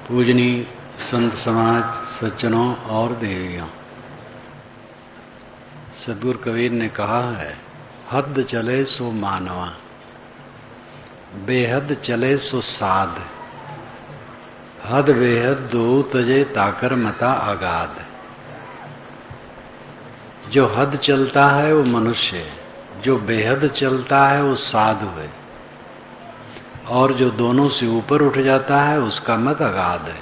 पूजनीय संत समाज, सज्जनों और देवियों, सद्गुरु कबीर ने कहा है, हद चले सो मानवा, बेहद चले सो साध, हद बेहद दो तजे ताकर मता आगाध। जो हद चलता है वो मनुष्य है, जो बेहद चलता है वो साधु है, और जो दोनों से ऊपर उठ जाता है उसका मत अगाध है।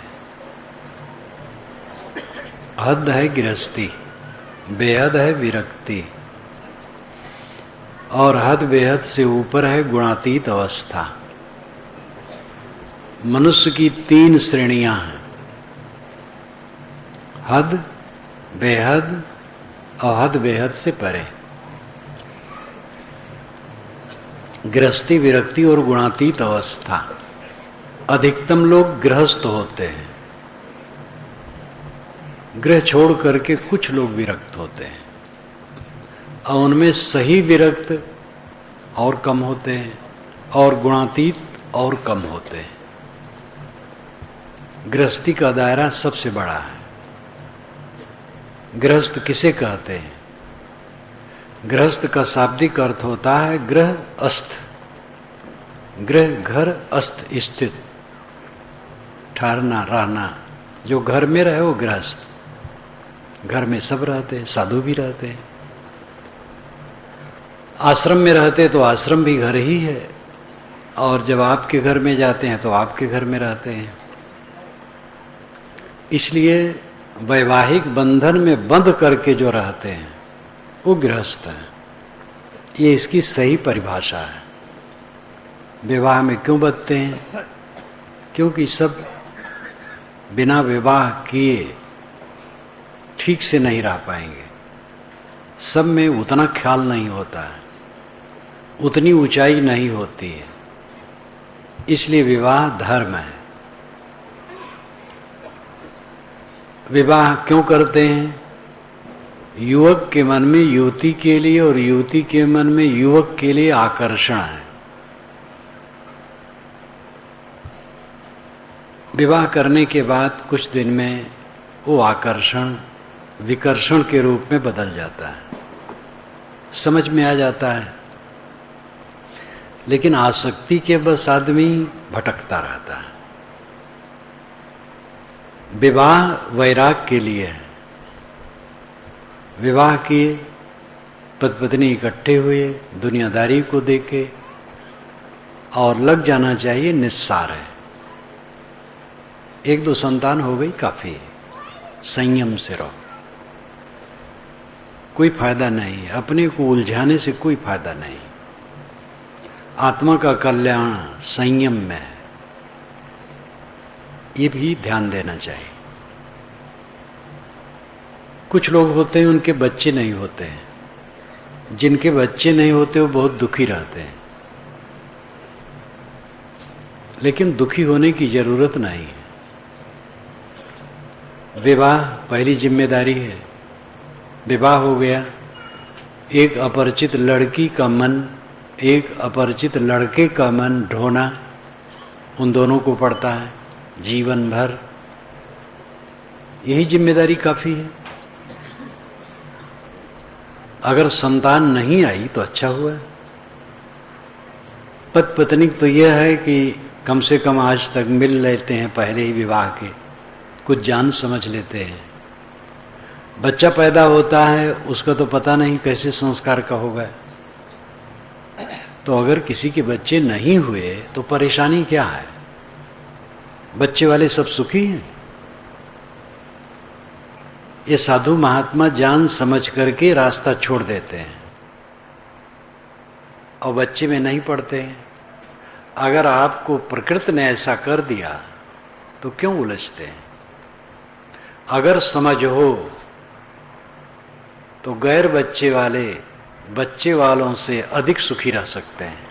हद है गृहस्थी, बेहद है विरक्ति, और हद बेहद से ऊपर है गुणातीत अवस्था। मनुष्य की तीन श्रेणियां हैं, हद, बेहद और हद बेहद से परे। गृहस्थी, विरक्ति और गुणातीत अवस्था। अधिकतम लोग गृहस्थ होते हैं, गृह छोड़ करके कुछ लोग विरक्त होते हैं, और उनमें सही विरक्त और कम होते हैं और गुणातीत और कम होते हैं। गृहस्थी का दायरा सबसे बड़ा है। गृहस्थ किसे कहते हैं? गृहस्थ का शाब्दिक अर्थ होता है गृह अस्थ। गृह घर, अस्थ स्थित, ठहरना, रहना। जो घर में रहे वो गृहस्थ। घर में सब रहते हैं, साधु भी रहते हैं। आश्रम में रहते तो आश्रम भी घर ही है, और जब आपके घर में जाते हैं तो आपके घर में रहते हैं। इसलिए वैवाहिक बंधन में बंध करके जो रहते हैं वो गृहस्थ है। ये इसकी सही परिभाषा है। विवाह में क्यों बंधते हैं? क्योंकि सब बिना विवाह किए ठीक से नहीं रह पाएंगे। सब में उतना ख्याल नहीं होता है, उतनी ऊंचाई नहीं होती है। इसलिए विवाह धर्म है। विवाह क्यों करते हैं? युवक के मन में युवती के लिए और युवती के मन में युवक के लिए आकर्षण है। विवाह करने के बाद कुछ दिन में वो आकर्षण विकर्षण के रूप में बदल जाता है, समझ में आ जाता है। लेकिन आसक्ति के बस आदमी भटकता रहता है। विवाह वैराग के लिए है। विवाह किए, पति पत्नी इकट्ठे हुए, दुनियादारी को देखे, और लग जाना चाहिए निस्सार है। एक दो संतान हो गई काफी है, संयम से रहो। कोई फायदा नहीं है, अपने को उलझाने से कोई फायदा नहीं। आत्मा का कल्याण संयम में है, ये भी ध्यान देना चाहिए। कुछ लोग होते हैं उनके बच्चे नहीं होते हैं। जिनके बच्चे नहीं होते वो बहुत दुखी रहते हैं। लेकिन दुखी होने की जरूरत नहीं है। विवाह पहली जिम्मेदारी है। विवाह हो गया, एक अपरिचित लड़की का मन, एक अपरिचित लड़के का मन ढोना उन दोनों को पड़ता है जीवन भर। यही जिम्मेदारी काफी है। अगर संतान नहीं आई तो अच्छा हुआ। पति पत्नी तो यह है कि कम से कम आज तक मिल लेते हैं, पहले ही विवाह के कुछ जान समझ लेते हैं। बच्चा पैदा होता है, उसका तो पता नहीं कैसे संस्कार का होगा। तो अगर किसी के बच्चे नहीं हुए तो परेशानी क्या है? बच्चे वाले सब सुखी हैं। ये साधु महात्मा जान समझ करके रास्ता छोड़ देते हैं और बच्चे में नहीं पड़ते हैं। अगर आपको प्रकृति ने ऐसा कर दिया तो क्यों उलझते हैं? अगर समझ हो तो गैर बच्चे वाले बच्चे वालों से अधिक सुखी रह सकते हैं,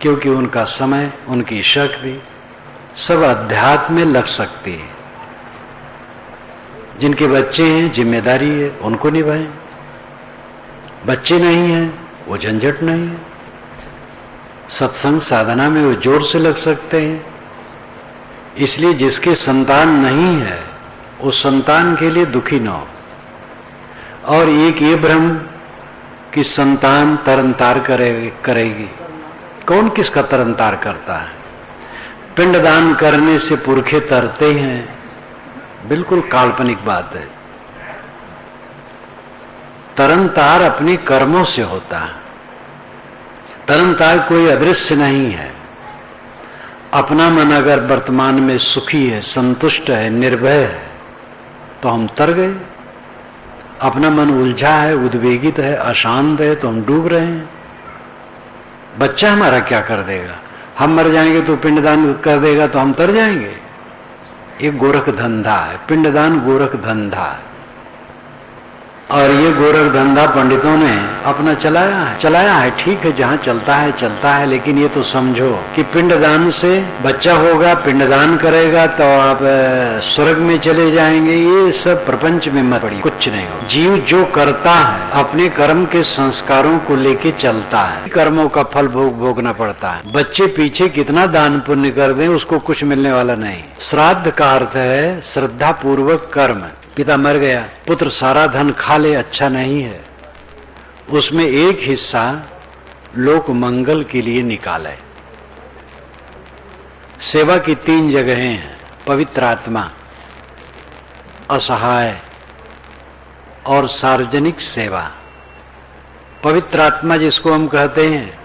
क्योंकि उनका समय, उनकी शक्ति सब अध्यात्म में लग सकती है। जिनके बच्चे हैं जिम्मेदारी है, उनको निभाएं। बच्चे नहीं हैं वो झंझट नहीं है। सत्संग साधना में वो जोर से लग सकते हैं। इसलिए जिसके संतान नहीं है उस संतान के लिए दुखी न हो। और एक ये भ्रम कि संतान तरनतार करेगी, कौन किसका तरनतार करता है? पिंडदान करने से पुरखे तरते हैं, बिल्कुल काल्पनिक बात है। तरनतार अपने कर्मों से होता है। तरनतार कोई अदृश्य नहीं है। अपना मन अगर वर्तमान में सुखी है, संतुष्ट है, निर्भय है, तो हम तर गए। अपना मन उलझा है, उद्वेगित है, अशांत है, तो हम डूब रहे हैं। बच्चा हमारा क्या कर देगा? हम मर जाएंगे तो पिंडदान कर देगा तो हम तर जाएंगे। एक गोरख धंधा है, पिंडदान गोरख धंधा है। और ये गोरख धंधा पंडितों ने अपना चलाया है। ठीक है, जहां चलता है, लेकिन ये तो समझो कि पिंडदान से बच्चा होगा, पिंडदान करेगा तो आप स्वर्ग में चले जाएंगे। ये सब प्रपंच में मत पड़ी, कुछ नहीं हो। जीव जो करता है अपने कर्म के संस्कारों को लेके चलता है, कर्मों का फल भोगना पड़ता है। बच्चे पीछे कितना दान पुण्य कर दें, उसको कुछ मिलने वाला नहीं। श्राद्ध का अर्थ है श्रद्धा पूर्वक कर्म। पिता मर गया, पुत्र सारा धन खा ले, अच्छा नहीं है। उसमें एक हिस्सा लोक मंगल के लिए निकाले। सेवा की 3 जगहें हैं: पवित्र आत्मा, असहाय और सार्वजनिक सेवा। पवित्र आत्मा जिसको हम कहते हैं,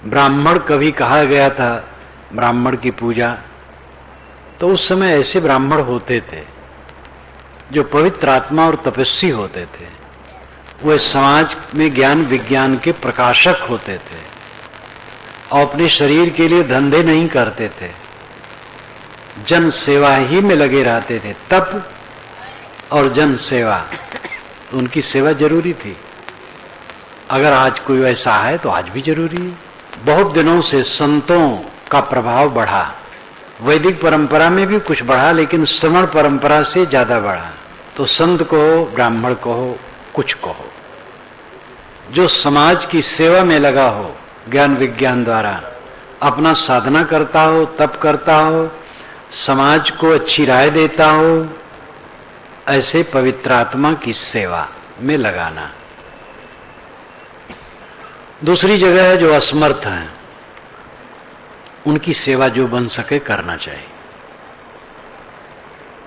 ब्राह्मण कभी कहा गया था ब्राह्मण की पूजा, तो उस समय ऐसे ब्राह्मण होते थे जो पवित्र आत्मा और तपस्वी होते थे। वे समाज में ज्ञान विज्ञान के प्रकाशक होते थे और अपने शरीर के लिए धंधे नहीं करते थे, जन सेवा ही में लगे रहते थे। तप और जन सेवा, उनकी सेवा जरूरी थी। अगर आज कोई वैसा है तो आज भी जरूरी है। बहुत दिनों से संतों का प्रभाव बढ़ा। वैदिक परंपरा में भी कुछ बढ़ा, लेकिन श्रवण परंपरा से ज्यादा बढ़ा। तो संत कहो, ब्राह्मण कहो, कुछ कहो, जो समाज की सेवा में लगा हो, ज्ञान विज्ञान द्वारा अपना साधना करता हो, तप करता हो, समाज को अच्छी राय देता हो, ऐसे पवित्र आत्मा की सेवा में लगाना। दूसरी जगह है जो असमर्थ हैं, उनकी सेवा जो बन सके करना चाहिए।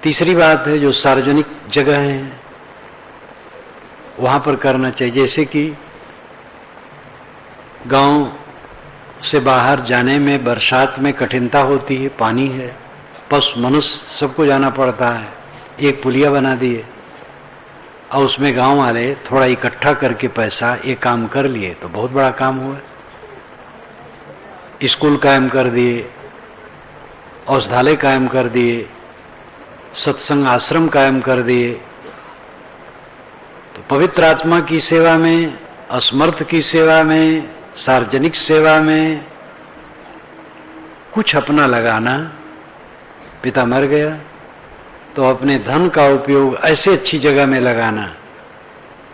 तीसरी बात है जो सार्वजनिक जगह है वहां पर करना चाहिए। जैसे कि गांव से बाहर जाने में बरसात में कठिनता होती है, पानी है, पशु मनुष्य सबको जाना पड़ता है। एक पुलिया बना दिए और उसमें गांव वाले थोड़ा इकट्ठा करके पैसा ये काम कर लिए तो बहुत बड़ा काम हुआ। स्कूल कायम कर दिए, औषधालय कायम कर दिए, सत्संग आश्रम कायम कर दिए। तो पवित्र आत्मा की सेवा में, असमर्थ की सेवा में, सार्वजनिक सेवा में कुछ अपना लगाना। पिता मर गया तो अपने धन का उपयोग ऐसे अच्छी जगह में लगाना।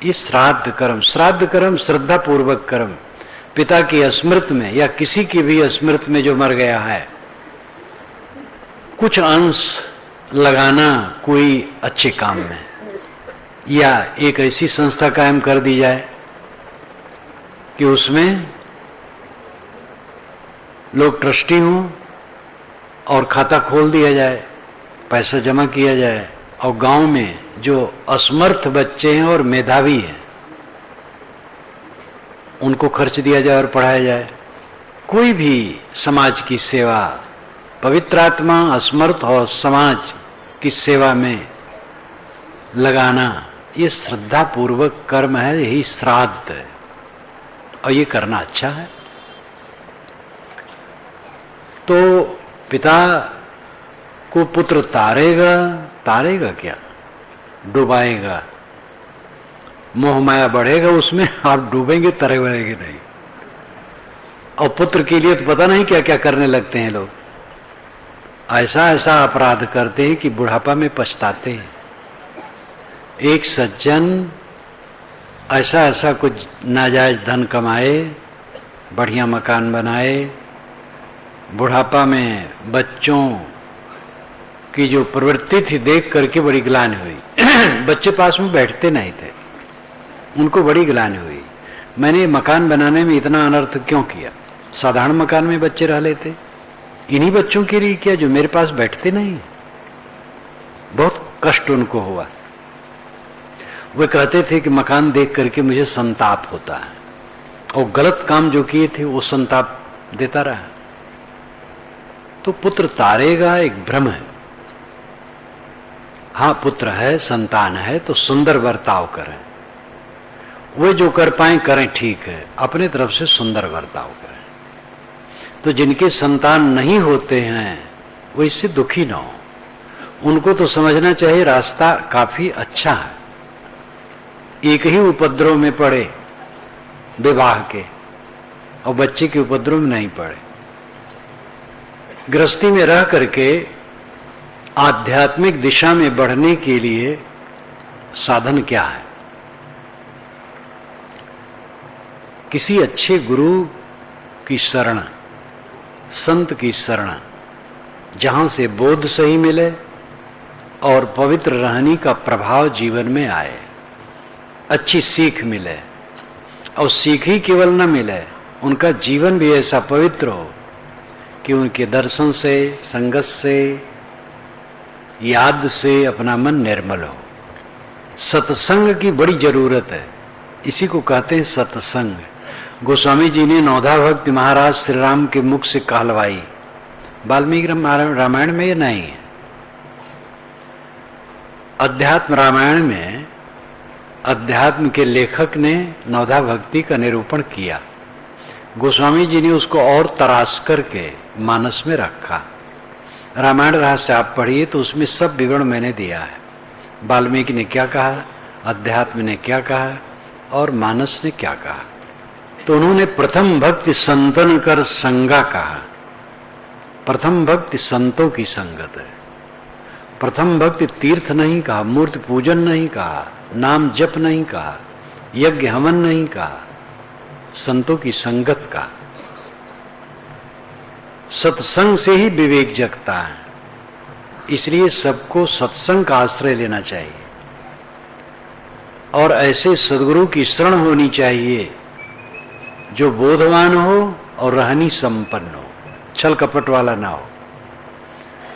ये श्राद्ध कर्म श्रद्धा पूर्वक कर्म, पिता की स्मृति में या किसी की भी स्मृति में जो मर गया है, कुछ अंश लगाना कोई अच्छे काम में। या एक ऐसी संस्था कायम कर दी जाए कि उसमें लोग ट्रस्टी हों और खाता खोल दिया जाए, पैसा जमा किया जाए, और गांव में जो असमर्थ बच्चे हैं और मेधावी हैं उनको खर्च दिया जाए और पढ़ाया जाए। कोई भी समाज की सेवा, पवित्र आत्मा, असमर्थ और समाज की सेवा में लगाना, ये श्रद्धा पूर्वक कर्म है, यही श्राद्ध है और ये करना अच्छा है। तो पिता को पुत्र तारेगा क्या? डुबाएगा। मोह माया बढ़ेगा उसमें, आप डूबेंगे, तरेंगे नहीं। और पुत्र के लिए तो पता नहीं क्या क्या करने लगते हैं लोग। ऐसा अपराध करते हैं कि बुढ़ापा में पछताते हैं। एक सज्जन ऐसा कुछ नाजायज धन कमाए, बढ़िया मकान बनाए, बुढ़ापा में बच्चों की जो प्रवृत्ति थी देख करके बड़ी ग्लानि हुई। बच्चे पास में बैठते नहीं थे, उनको बड़ी ग्लानि हुई, मैंने मकान बनाने में इतना अनर्थ क्यों किया। साधारण मकान में बच्चे रह लेते, इन्हीं बच्चों के लिए किया जो मेरे पास बैठते नहीं। बहुत कष्ट उनको हुआ। वे कहते थे कि मकान देख करके मुझे संताप होता है, और गलत काम जो किए थे वो संताप देता रहा। तो पुत्र तारेगा एक भ्रम है। हाँ, पुत्र है, संतान है तो सुंदर बर्ताव करें, वे जो कर पाए करें, ठीक है, अपने तरफ से सुंदर बर्ताव करें। तो जिनके संतान नहीं होते हैं वो इससे दुखी ना हो, उनको तो समझना चाहिए रास्ता काफी अच्छा है। एक ही उपद्रव में पड़े विवाह के, और बच्चे के उपद्रव में नहीं पड़े। गृहस्थी में रह करके आध्यात्मिक दिशा में बढ़ने के लिए साधन क्या है? किसी अच्छे गुरु की शरण, संत की शरण, जहां से बोध सही मिले और पवित्र रहने का प्रभाव जीवन में आए, अच्छी सीख मिले, और सीख ही केवल न मिले, उनका जीवन भी ऐसा पवित्र हो कि उनके दर्शन से, संगत से, याद से अपना मन निर्मल हो। सत्संग की बड़ी जरूरत है, इसी को कहते हैं सत्संग। गोस्वामी जी ने नौधा भक्ति महाराज श्री राम के मुख से कहलवाई, वाल्मीकि रामायण में ये नहीं है। अध्यात्म रामायण में अध्यात्म के लेखक ने नौधा भक्ति का निरूपण किया, गोस्वामी जी ने उसको और तराश करके मानस में रखा। रामायण रहस्य आप पढ़िए तो उसमें सब विवरण मैंने दिया है। वाल्मीकि ने क्या कहा, अध्यात्म ने क्या कहा, और मानस ने क्या कहा। तो उन्होंने प्रथम भक्ति संतन कर संगा कहा। प्रथम भक्ति संतों की संगत है। प्रथम भक्ति तीर्थ नहीं कहा, मूर्ति पूजन नहीं कहा, नाम जप नहीं कहा, यज्ञ हवन नहीं कहा, संतों की संगत का। सत्संग से ही विवेक जगता है, इसलिए सबको सत्संग का आश्रय लेना चाहिए और ऐसे सद्गुरु की शरण होनी चाहिए जो बोधवान हो और रहनी संपन्न हो, छल कपट वाला ना हो।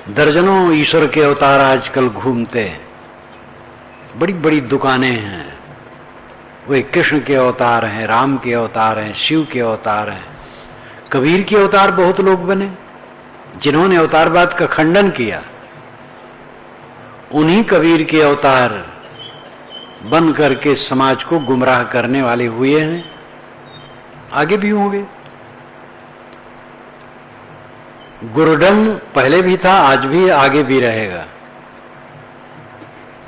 दर्जनों ईश्वर के अवतार आजकल घूमते हैं, बड़ी बड़ी दुकानें हैं, वे कृष्ण के अवतार हैं, राम के अवतार हैं, शिव के अवतार हैं, कबीर के अवतार बहुत लोग बने जिन्होंने अवतारवाद का खंडन किया। उन्हीं कबीर के अवतार बन करके समाज को गुमराह करने वाले हुए हैं, आगे भी होंगे। गुरुडम पहले भी था, आज भी, आगे भी रहेगा।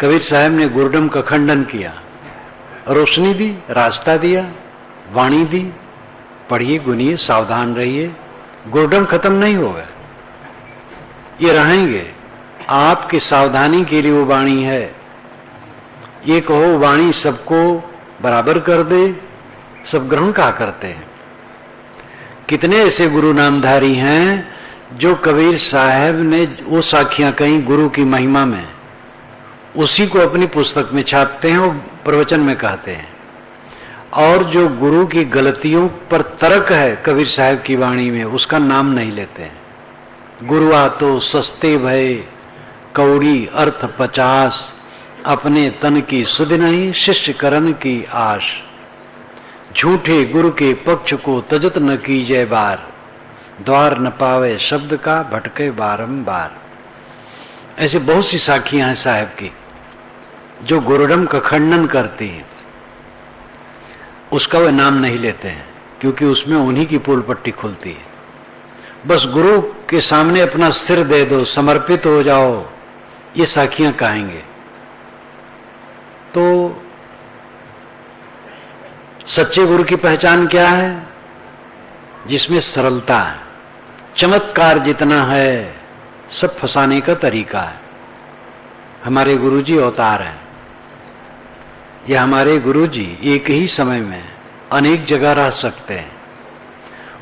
कबीर साहब ने गुरुडम का खंडन किया, रोशनी दी, रास्ता दिया, वाणी दी, पढ़िए, गुनिए, सावधान रहिए। गुरुडम खत्म नहीं होगा, ये रहेंगे। आपकी सावधानी के लिए वो वाणी है। ये कहो वाणी सबको बराबर कर दे, सब ग्रहण कहा करते हैं। कितने ऐसे गुरु नामधारी हैं जो कबीर साहब ने वो साखियां कहीं गुरु की महिमा में, उसी को अपनी पुस्तक में छापते हैं और प्रवचन में कहते हैं। और जो गुरु की गलतियों पर तर्क है कबीर साहब की वाणी में, उसका नाम नहीं लेते हैं। गुरुआ तो सस्ते भय कौड़ी अर्थ 50, अपने तन की सुध नहीं शिष्य करन की आश। झूठे गुरु के पक्ष को तजत न कीजय बार, द्वार न पावे शब्द का भटके बारंबार। ऐसे बहुत सी साखियां हैं साहब की जो गुरुडम का खंडन करती हैं, उसका वे नाम नहीं लेते हैं क्योंकि उसमें उन्हीं की पोल पट्टी खुलती है। बस गुरु के सामने अपना सिर दे दो, समर्पित हो जाओ, ये साखियां कहेंगे। तो सच्चे गुरु की पहचान क्या है? जिसमें सरलता है, चमत्कार जितना है सब फंसाने का तरीका है। हमारे गुरुजी अवतार हैं, या हमारे गुरुजी एक ही समय में अनेक जगह रह सकते हैं।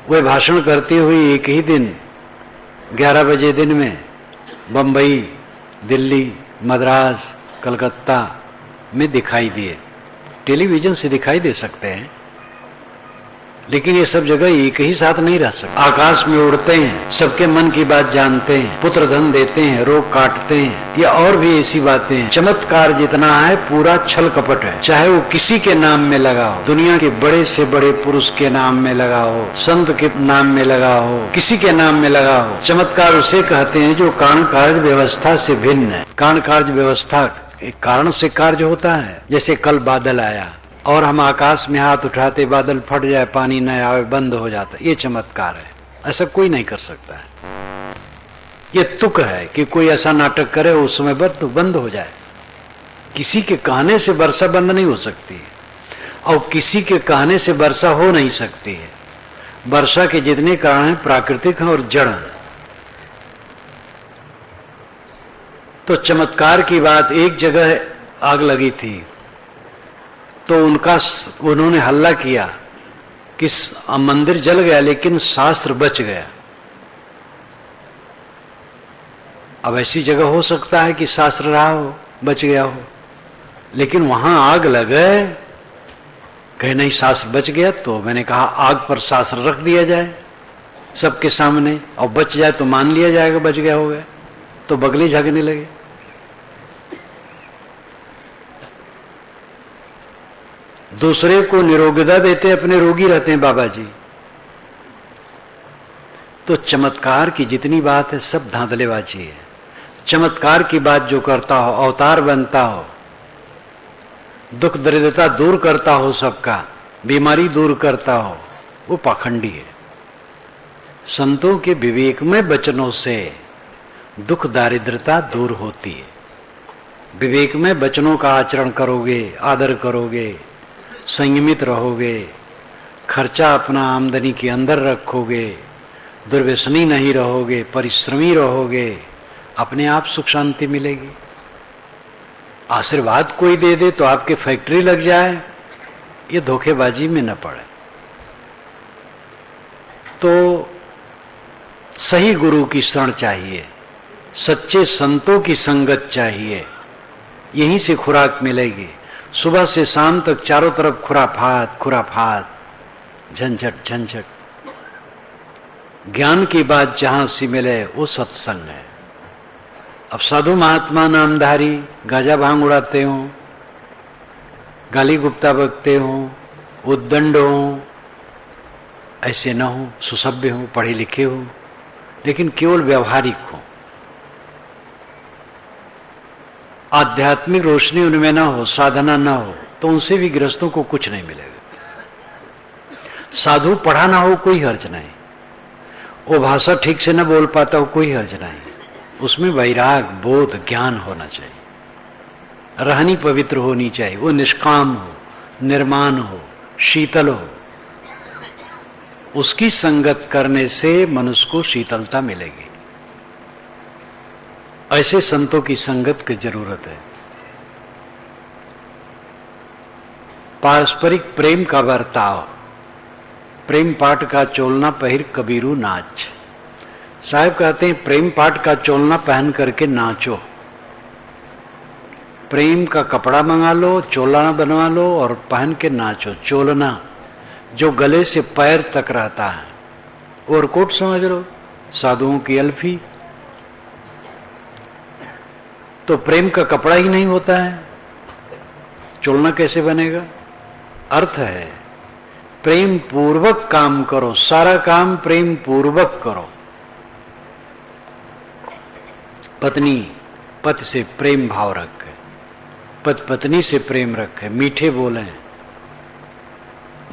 वे भाषण करते हुए एक ही दिन 11 बजे दिन में बंबई, दिल्ली, मद्रास, कलकत्ता में दिखाई दिए, टेलीविजन से दिखाई दे सकते हैं, लेकिन ये सब जगह एक ही साथ नहीं रह सकते। आकाश में उड़ते हैं, सबके मन की बात जानते हैं, पुत्र धन देते हैं, रोग काटते हैं, या और भी ऐसी बातें हैं। चमत्कार जितना है पूरा छल कपट है, चाहे वो किसी के नाम में लगा हो, दुनिया के बड़े से बड़े पुरुष के नाम में लगा हो, संत के नाम में लगा हो, किसी के नाम में लगा हो। चमत्कार उसे कहते हैं जो कारण कार्य व्यवस्था से भिन्न है। कारण कार्य व्यवस्था एक कारण से कार्य होता है, जैसे कल बादल आया और हम आकाश में हाथ उठाते बादल फट जाए, पानी न आवे, बंद हो जाता, ये चमत्कार है। ऐसा कोई नहीं कर सकता है। ये तुक है कि कोई ऐसा नाटक करे उस समय तो बंद हो जाए। किसी के कहने से वर्षा बंद नहीं हो सकती है, और किसी के कहने से वर्षा हो नहीं सकती है। वर्षा के जितने कारण हैं प्राकृतिक हैं और जड़ हैं। तो चमत्कार की बात, एक जगह आग लगी थी तो उन्होंने हल्ला किया कि मंदिर जल गया लेकिन शास्त्र बच गया। अब ऐसी जगह हो सकता है कि शास्त्र रहा हो, बच गया हो, लेकिन वहां आग लगे, कहे नहीं शास्त्र बच गया। तो मैंने कहा आग पर शास्त्र रख दिया जाए सबके सामने, और बच जाए तो मान लिया जाएगा बच गया हो गया। तो बगले झगड़ने लगे। दूसरे को निरोगिता देते, अपने रोगी रहते हैं बाबा जी। तो चमत्कार की जितनी बात है सब धांधलेबाजी है। चमत्कार की बात जो करता हो, अवतार बनता हो, दुख दरिद्रता दूर करता हो, सबका बीमारी दूर करता हो, वो पाखंडी है। संतों के विवेकमय वचनों से दुख दारिद्रता दूर होती है। विवेकमय वचनों का आचरण करोगे, आदर करोगे, संयमित रहोगे, खर्चा अपना आमदनी के अंदर रखोगे, दुर्व्यसनी नहीं रहोगे, परिश्रमी रहोगे, अपने आप सुख शांति मिलेगी। आशीर्वाद कोई दे दे तो आपके फैक्ट्री लग जाए, ये धोखेबाजी में न पड़े। तो सही गुरु की शरण चाहिए, सच्चे संतों की संगत चाहिए, यहीं से खुराक मिलेगी। सुबह से शाम तक चारों तरफ खुराफात खुराफात, झंझट झंझट। ज्ञान की बात जहां से मिले वो सत्संग है। अब साधु महात्मा नामधारी गाजा भांग उड़ाते हो, गाली गुप्ता बकते हो, उद्दंड हो, ऐसे न हो, सुसभ्य हो, पढ़े लिखे हो, लेकिन केवल व्यवहारिक हो, आध्यात्मिक रोशनी उनमें ना हो, साधना ना हो, तो उनसे भी गृहस्थों को कुछ नहीं मिलेगा। साधु पढ़ा ना हो कोई हर्ज नहीं, वो भाषा ठीक से न बोल पाता हो कोई हर्ज नहीं, उसमें वैराग बोध ज्ञान होना चाहिए, रहनी पवित्र होनी चाहिए, वो निष्काम हो, निर्माण हो, शीतल हो। उसकी संगत करने से मनुष्य को शीतलता मिलेगी। ऐसे संतों की संगत की जरूरत है। पारस्परिक प्रेम का बर्ताव, प्रेम पाठ का चोलना पहिर कबीरू नाच। साहब कहते हैं प्रेम पाठ का चोलना पहन करके नाचो। प्रेम का कपड़ा मंगा लो, चोला बनवा लो और पहन के नाचो। चोलना जो गले से पैर तक रहता है, और कोट समझ लो, साधुओं की अल्फी। तो प्रेम का कपड़ा ही नहीं होता है, चोलना कैसे बनेगा? अर्थ है प्रेम पूर्वक काम करो, सारा काम प्रेम पूर्वक करो। पत्नी पति से प्रेम भाव रखे, पति पत्नी से प्रेम रखे, मीठे बोले,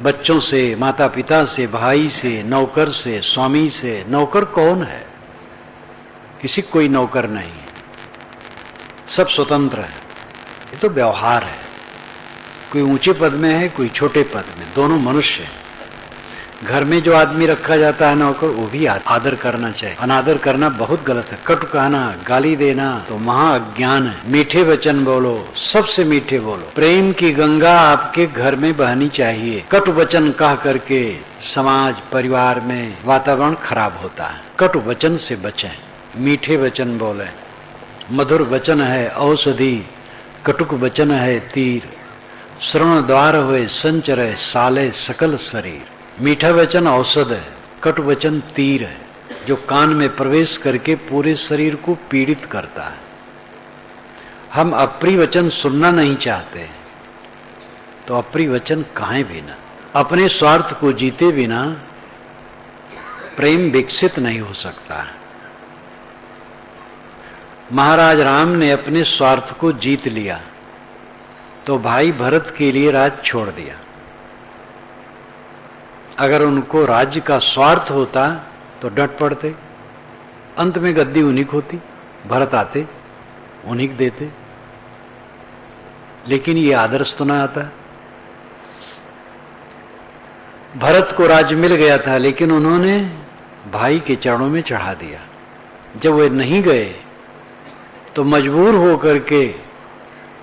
बच्चों से, माता पिता से, भाई से, नौकर से, स्वामी से। नौकर कौन है? किसी कोई नौकर नहीं, सब स्वतंत्र है। ये तो व्यवहार है, कोई ऊंचे पद में है, कोई छोटे पद में, दोनों मनुष्य हैं। घर में जो आदमी रखा जाता है नौकर, वो भी आदर करना चाहिए। अनादर करना बहुत गलत है। कटु कहना, गाली देना तो महा अज्ञान है। मीठे वचन बोलो, सबसे मीठे बोलो। प्रेम की गंगा आपके घर में बहनी चाहिए। कटु वचन कह करके समाज परिवार में वातावरण खराब होता है। कटु वचन से बचें, मीठे वचन बोले, मधुर वचन है औषधि, कटुक वचन है तीर, श्रवण द्वार हुए संचर साले सकल शरीर। मीठा वचन औषध है, कटु वचन तीर है, जो कान में प्रवेश करके पूरे शरीर को पीड़ित करता है। हम अप्रिय वचन सुनना नहीं चाहते, तो अप्रिय वचन कहें बिना। अपने स्वार्थ को जीते बिना प्रेम विकसित नहीं हो सकता है। महाराज राम ने अपने स्वार्थ को जीत लिया तो भाई भरत के लिए राज छोड़ दिया। अगर उनको राज्य का स्वार्थ होता तो डट पड़ते, अंत में गद्दी उन्हीं को होती, भरत आते उन्हीं को देते। लेकिन ये आदर्श तो ना आता। भरत को राज्य मिल गया था, लेकिन उन्होंने भाई के चरणों में चढ़ा दिया। जब वे नहीं गए तो मजबूर होकर के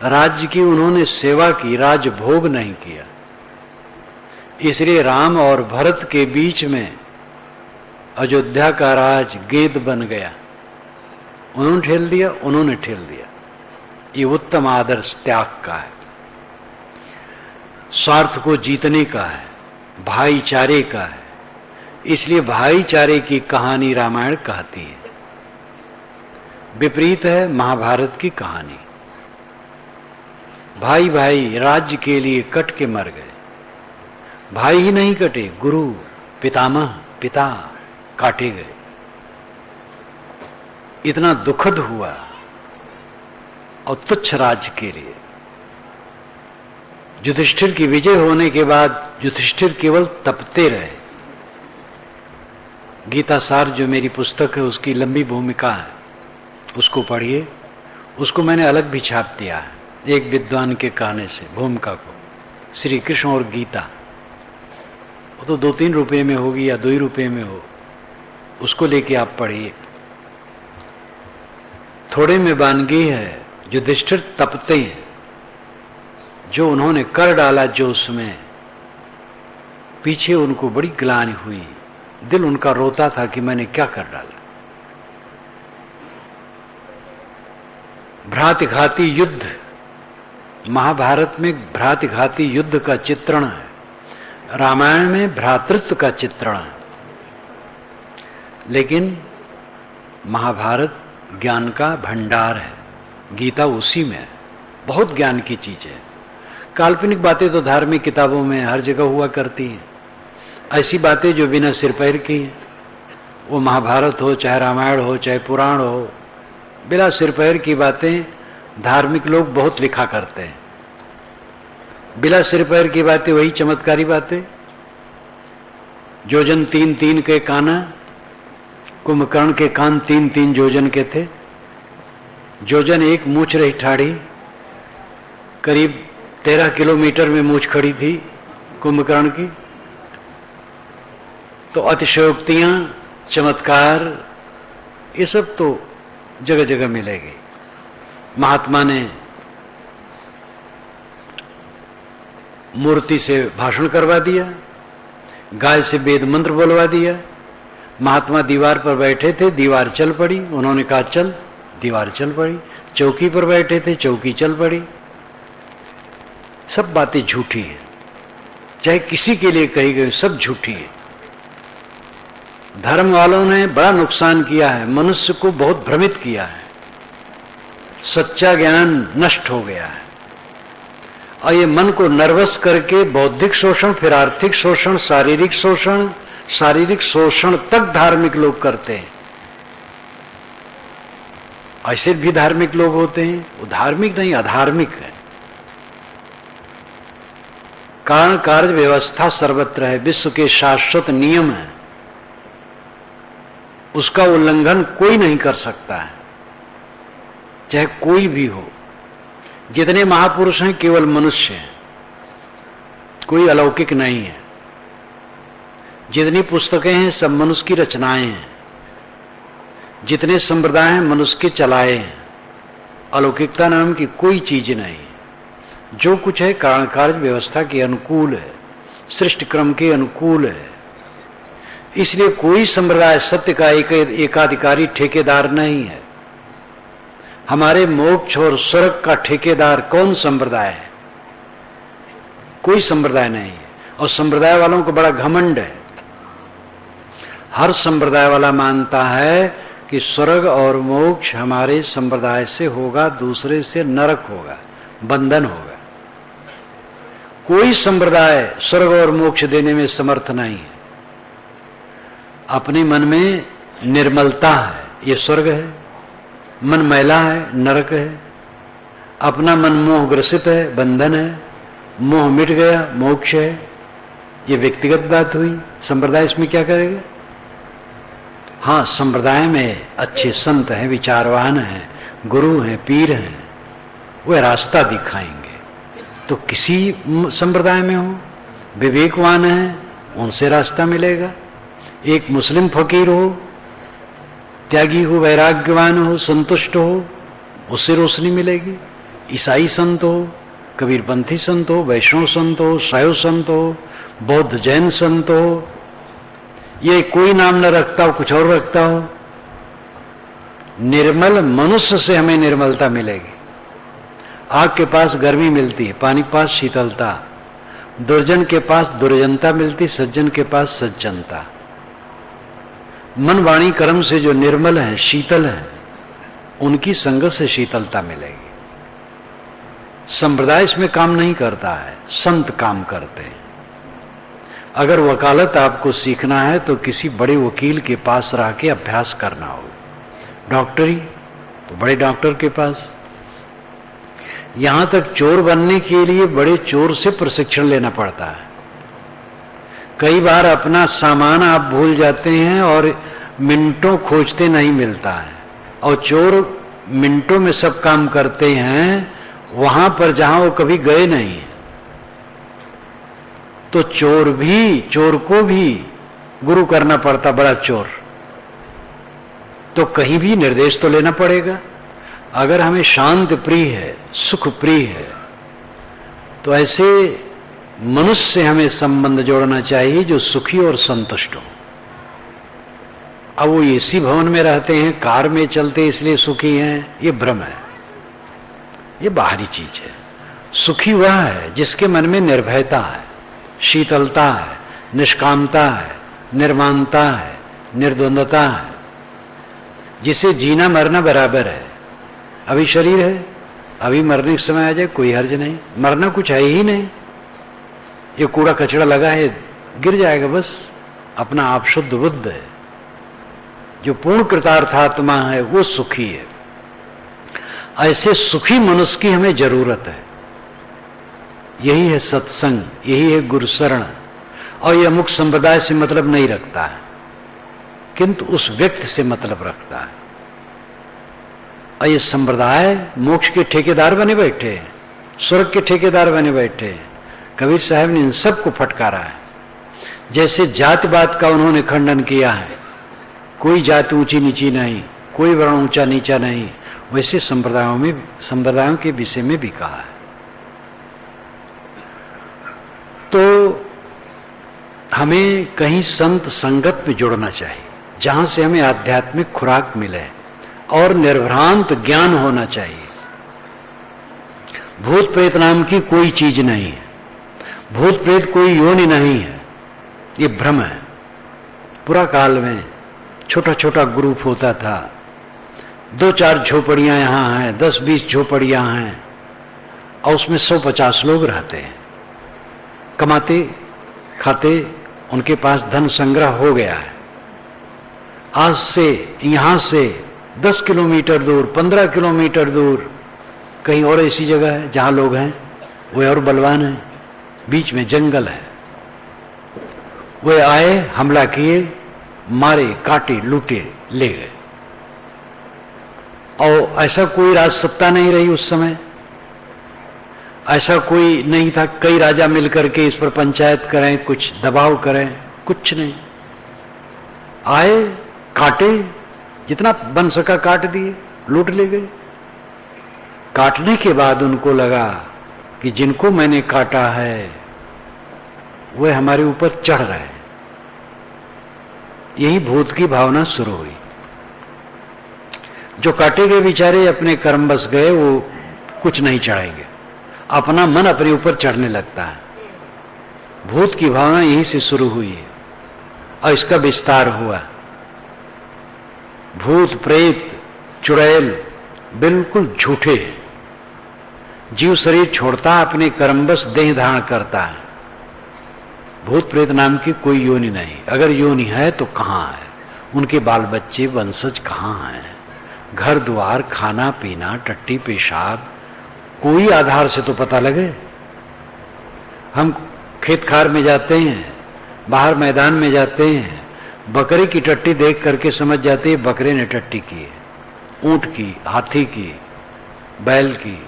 राज्य की उन्होंने सेवा की, राजभोग नहीं किया। इसलिए राम और भरत के बीच में अयोध्या का राज गेंद बन गया। उन्होंने ठेल दिया, उन्होंने ठेल दिया। ये उत्तम आदर्श त्याग का है, स्वार्थ को जीतने का है, भाईचारे का है। इसलिए भाईचारे की कहानी रामायण कहती है। विपरीत है महाभारत की कहानी। भाई भाई राज्य के लिए कट के मर गए। भाई ही नहीं कटे, गुरु पितामह पिता काटे गए। इतना दुखद हुआ और तुच्छ राज्य के लिए। युधिष्ठिर की विजय होने के बाद युधिष्ठिर केवल तपते रहे। गीता सार जो मेरी पुस्तक है उसकी लंबी भूमिका है, उसको पढ़िए। उसको मैंने अलग भी छाप दिया है एक विद्वान के कहने से, भूमिका को, श्री कृष्ण और गीता। वो तो 2-3 रुपये में होगी या 2 ही रुपये में हो, उसको लेके आप पढ़िए। थोड़े में बानगी है, युधिष्ठिर तपते हैं। जो उन्होंने कर डाला, जो उसमें पीछे उनको बड़ी ग्लानि हुई, दिल उनका रोता था कि मैंने क्या कर डाला। भ्रातृघाती युद्ध, महाभारत में भ्रातृघाती युद्ध का चित्रण है, रामायण में भ्रातृत्व का चित्रण है। लेकिन महाभारत ज्ञान का भंडार है, गीता उसी में है। बहुत ज्ञान की चीज है। काल्पनिक बातें तो धार्मिक किताबों में हर जगह हुआ करती हैं। ऐसी बातें जो बिना सिर पैर की हैं, वो महाभारत हो चाहे रामायण हो चाहे पुराण हो, बिना सिर पैर की बातें धार्मिक लोग बहुत लिखा करते हैं। बिना सिर पैर की बातें वही चमत्कारी बातें। जोजन 3-3 के काना, कुंभकर्ण के कान 3-3 जोजन के थे। जोजन एक मूछ रही ठाड़ी, करीब 13 किलोमीटर में मूछ खड़ी थी कुंभकर्ण की। तो अतिशयोक्तियां, चमत्कार, ये सब तो जगह जगह मिलेगी। महात्मा ने मूर्ति से भाषण करवा दिया, गाय से वेद मंत्र बोलवा दिया। महात्मा दीवार पर बैठे थे, दीवार चल पड़ी, उन्होंने कहा चल, दीवार चल पड़ी। चौकी पर बैठे थे, चौकी चल पड़ी। सब बातें झूठी हैं, चाहे किसी के लिए कही गई, सब झूठी है। धर्म वालों ने बड़ा नुकसान किया है, मनुष्य को बहुत भ्रमित किया है। सच्चा ज्ञान नष्ट हो गया है और ये मन को नर्वस करके बौद्धिक शोषण, फिर आर्थिक शोषण, शारीरिक शोषण, शारीरिक शोषण तक धार्मिक लोग करते हैं। ऐसे भी धार्मिक लोग होते हैं, वो धार्मिक नहीं अधार्मिक है। कारण कार्य व्यवस्था सर्वत्र है, विश्व के शाश्वत नियम है, उसका उल्लंघन कोई नहीं कर सकता है, चाहे कोई भी हो। जितने महापुरुष हैं केवल मनुष्य हैं, कोई अलौकिक नहीं है। जितनी पुस्तकें हैं सब मनुष्य की रचनाएं हैं। जितने संप्रदाय हैं मनुष्य के चलाए हैं। अलौकिकता नाम की कोई चीज नहीं। जो कुछ है कारण कार्य व्यवस्था के अनुकूल है, सृष्टि क्रम के अनुकूल है। इसलिए कोई संप्रदाय सत्य का एकाधिकारी ठेकेदार नहीं है। हमारे मोक्ष और स्वर्ग का ठेकेदार कौन संप्रदाय है? कोई संप्रदाय नहीं है। और संप्रदाय वालों को बड़ा घमंड है। हर संप्रदाय वाला मानता है कि स्वर्ग और मोक्ष हमारे संप्रदाय से होगा, दूसरे से नरक होगा, बंधन होगा। कोई संप्रदाय स्वर्ग और मोक्ष देने में समर्थ नहीं है। अपने मन में निर्मलता है, ये स्वर्ग है। मन मैला है, नरक है। अपना मन मोह ग्रसित है, बंधन है। मोह मिट गया, मोक्ष है। ये व्यक्तिगत बात हुई। संप्रदाय इसमें क्या करेगा? हाँ, संप्रदाय में अच्छे संत हैं, विचारवान हैं, गुरु हैं, पीर हैं, वे रास्ता दिखाएंगे। तो किसी संप्रदाय में हो, विवेकवान है, उनसे रास्ता मिलेगा। एक मुस्लिम फकीर हो, त्यागी हो, वैराग्यवान हो, संतुष्ट हो, उससे रोशनी मिलेगी। ईसाई संत हो, कबीरपंथी संत हो, वैष्णव संत हो, शैव संत हो, बौद्ध जैन संत हो, ये कोई नाम न रखता हो, कुछ और रखता हो, निर्मल मनुष्य से हमें निर्मलता मिलेगी। आग के पास गर्मी मिलती है, पानी के पास शीतलता, दुर्जन के पास दुर्जनता मिलती, सज्जन के पास सज्जनता। मन वाणी कर्म से जो निर्मल हैं, शीतल हैं, उनकी संगत से शीतलता मिलेगी। संप्रदाय इसमें काम नहीं करता है, संत काम करते हैं। अगर वकालत आपको सीखना है तो किसी बड़े वकील के पास रह के अभ्यास करना होगा। डॉक्टरी तो बड़े डॉक्टर के पास। यहां तक चोर बनने के लिए बड़े चोर से प्रशिक्षण लेना पड़ता है। कई बार अपना सामान आप भूल जाते हैं और मिनटों खोजते नहीं मिलता है, और चोर मिनटों में सब काम करते हैं वहां पर जहां वो कभी गए नहीं। तो चोर को भी गुरु करना पड़ता, बड़ा चोर। तो कहीं भी निर्देश तो लेना पड़ेगा। अगर हमें शांत प्रिय है, सुख प्रिय है, तो ऐसे मनुष्य से हमें संबंध जोड़ना चाहिए जो सुखी और संतुष्ट हो। अब वो एसी भवन में रहते हैं, कार में चलते इसलिए सुखी हैं, ये भ्रम है, ये बाहरी चीज है। सुखी वह है जिसके मन में निर्भयता है, शीतलता है, निष्कामता है, निर्माणता है, निर्द्वंदता है, जिसे जीना मरना बराबर है। अभी शरीर है, अभी मरने के समय आ जाए कोई हर्ज नहीं, मरना कुछ है ही नहीं। ये कूड़ा कचड़ा लगा है, गिर जाएगा बस। अपना आप शुद्ध बुद्ध है। जो पूर्ण कृतार्थात्मा है वो सुखी है। ऐसे सुखी मनुष्य की हमें जरूरत है। यही है सत्संग, यही है गुरु शरण। और यह अमुक संप्रदाय से मतलब नहीं रखता है, किंतु उस व्यक्ति से मतलब रखता है। और ये संप्रदाय मोक्ष के ठेकेदार बने बैठे हैं, स्वर्ग के ठेकेदार बने बैठे हैं। कबीर साहब ने इन सबको फटकारा है। जैसे जातिवाद का उन्होंने खंडन किया है, कोई जाति ऊंची नीची नहीं, कोई वर्ण ऊंचा नीचा नहीं, वैसे संप्रदायों के विषय में भी कहा है। तो हमें कहीं संत संगत में जुड़ना चाहिए जहां से हमें आध्यात्मिक खुराक मिले, और निर्भ्रांत ज्ञान होना चाहिए। भूत प्रेत नाम की कोई चीज नहीं है, भूत प्रेत कोई योनि नहीं है, ये भ्रम है। पूरा काल में छोटा छोटा ग्रुप होता था, 2-4 झोपड़ियां यहां हैं, 10-20 झोपड़ियां हैं, और उसमें 150 लोग रहते हैं, कमाते खाते, उनके पास धन संग्रह हो गया है। आज से यहां से 10 किलोमीटर दूर, 15 किलोमीटर दूर कहीं और ऐसी जगह है जहां लोग हैं, वे और बलवान हैं, बीच में जंगल है। वे आए, हमला किए, मारे, काटे, लूटे, ले गए। और ऐसा कोई राज सत्ता नहीं रही उस समय, ऐसा कोई नहीं था कई राजा मिलकर के इस पर पंचायत करें, कुछ दबाव करें, कुछ नहीं। आए, काटे, जितना बन सका काट दिए, लूट ले गए। काटने के बाद उनको लगा कि जिनको मैंने काटा है वे हमारे ऊपर चढ़ रहे हैं। यही भूत की भावना शुरू हुई। जो काटे गए बेचारे अपने कर्म बस गए, वो कुछ नहीं चढ़ाएंगे, अपना मन अपने ऊपर चढ़ने लगता है। भूत की भावना यहीं से शुरू हुई है और इसका विस्तार हुआ। भूत प्रेत चुड़ैल बिल्कुल झूठे हैं। जीव शरीर छोड़ता है, अपने कर्मवश देह धारण करता है। भूत प्रेत नाम की कोई योनि नहीं। अगर योनि है तो कहाँ है, उनके बाल बच्चे वंशज कहाँ हैं, घर द्वार खाना पीना टट्टी पेशाब कोई आधार से तो पता लगे। हम खेत खार में जाते हैं, बाहर मैदान में जाते हैं, बकरे की टट्टी देख करके समझ जाते हैं बकरे ने टट्टी की है, ऊंट की, हाथी की, बैल की।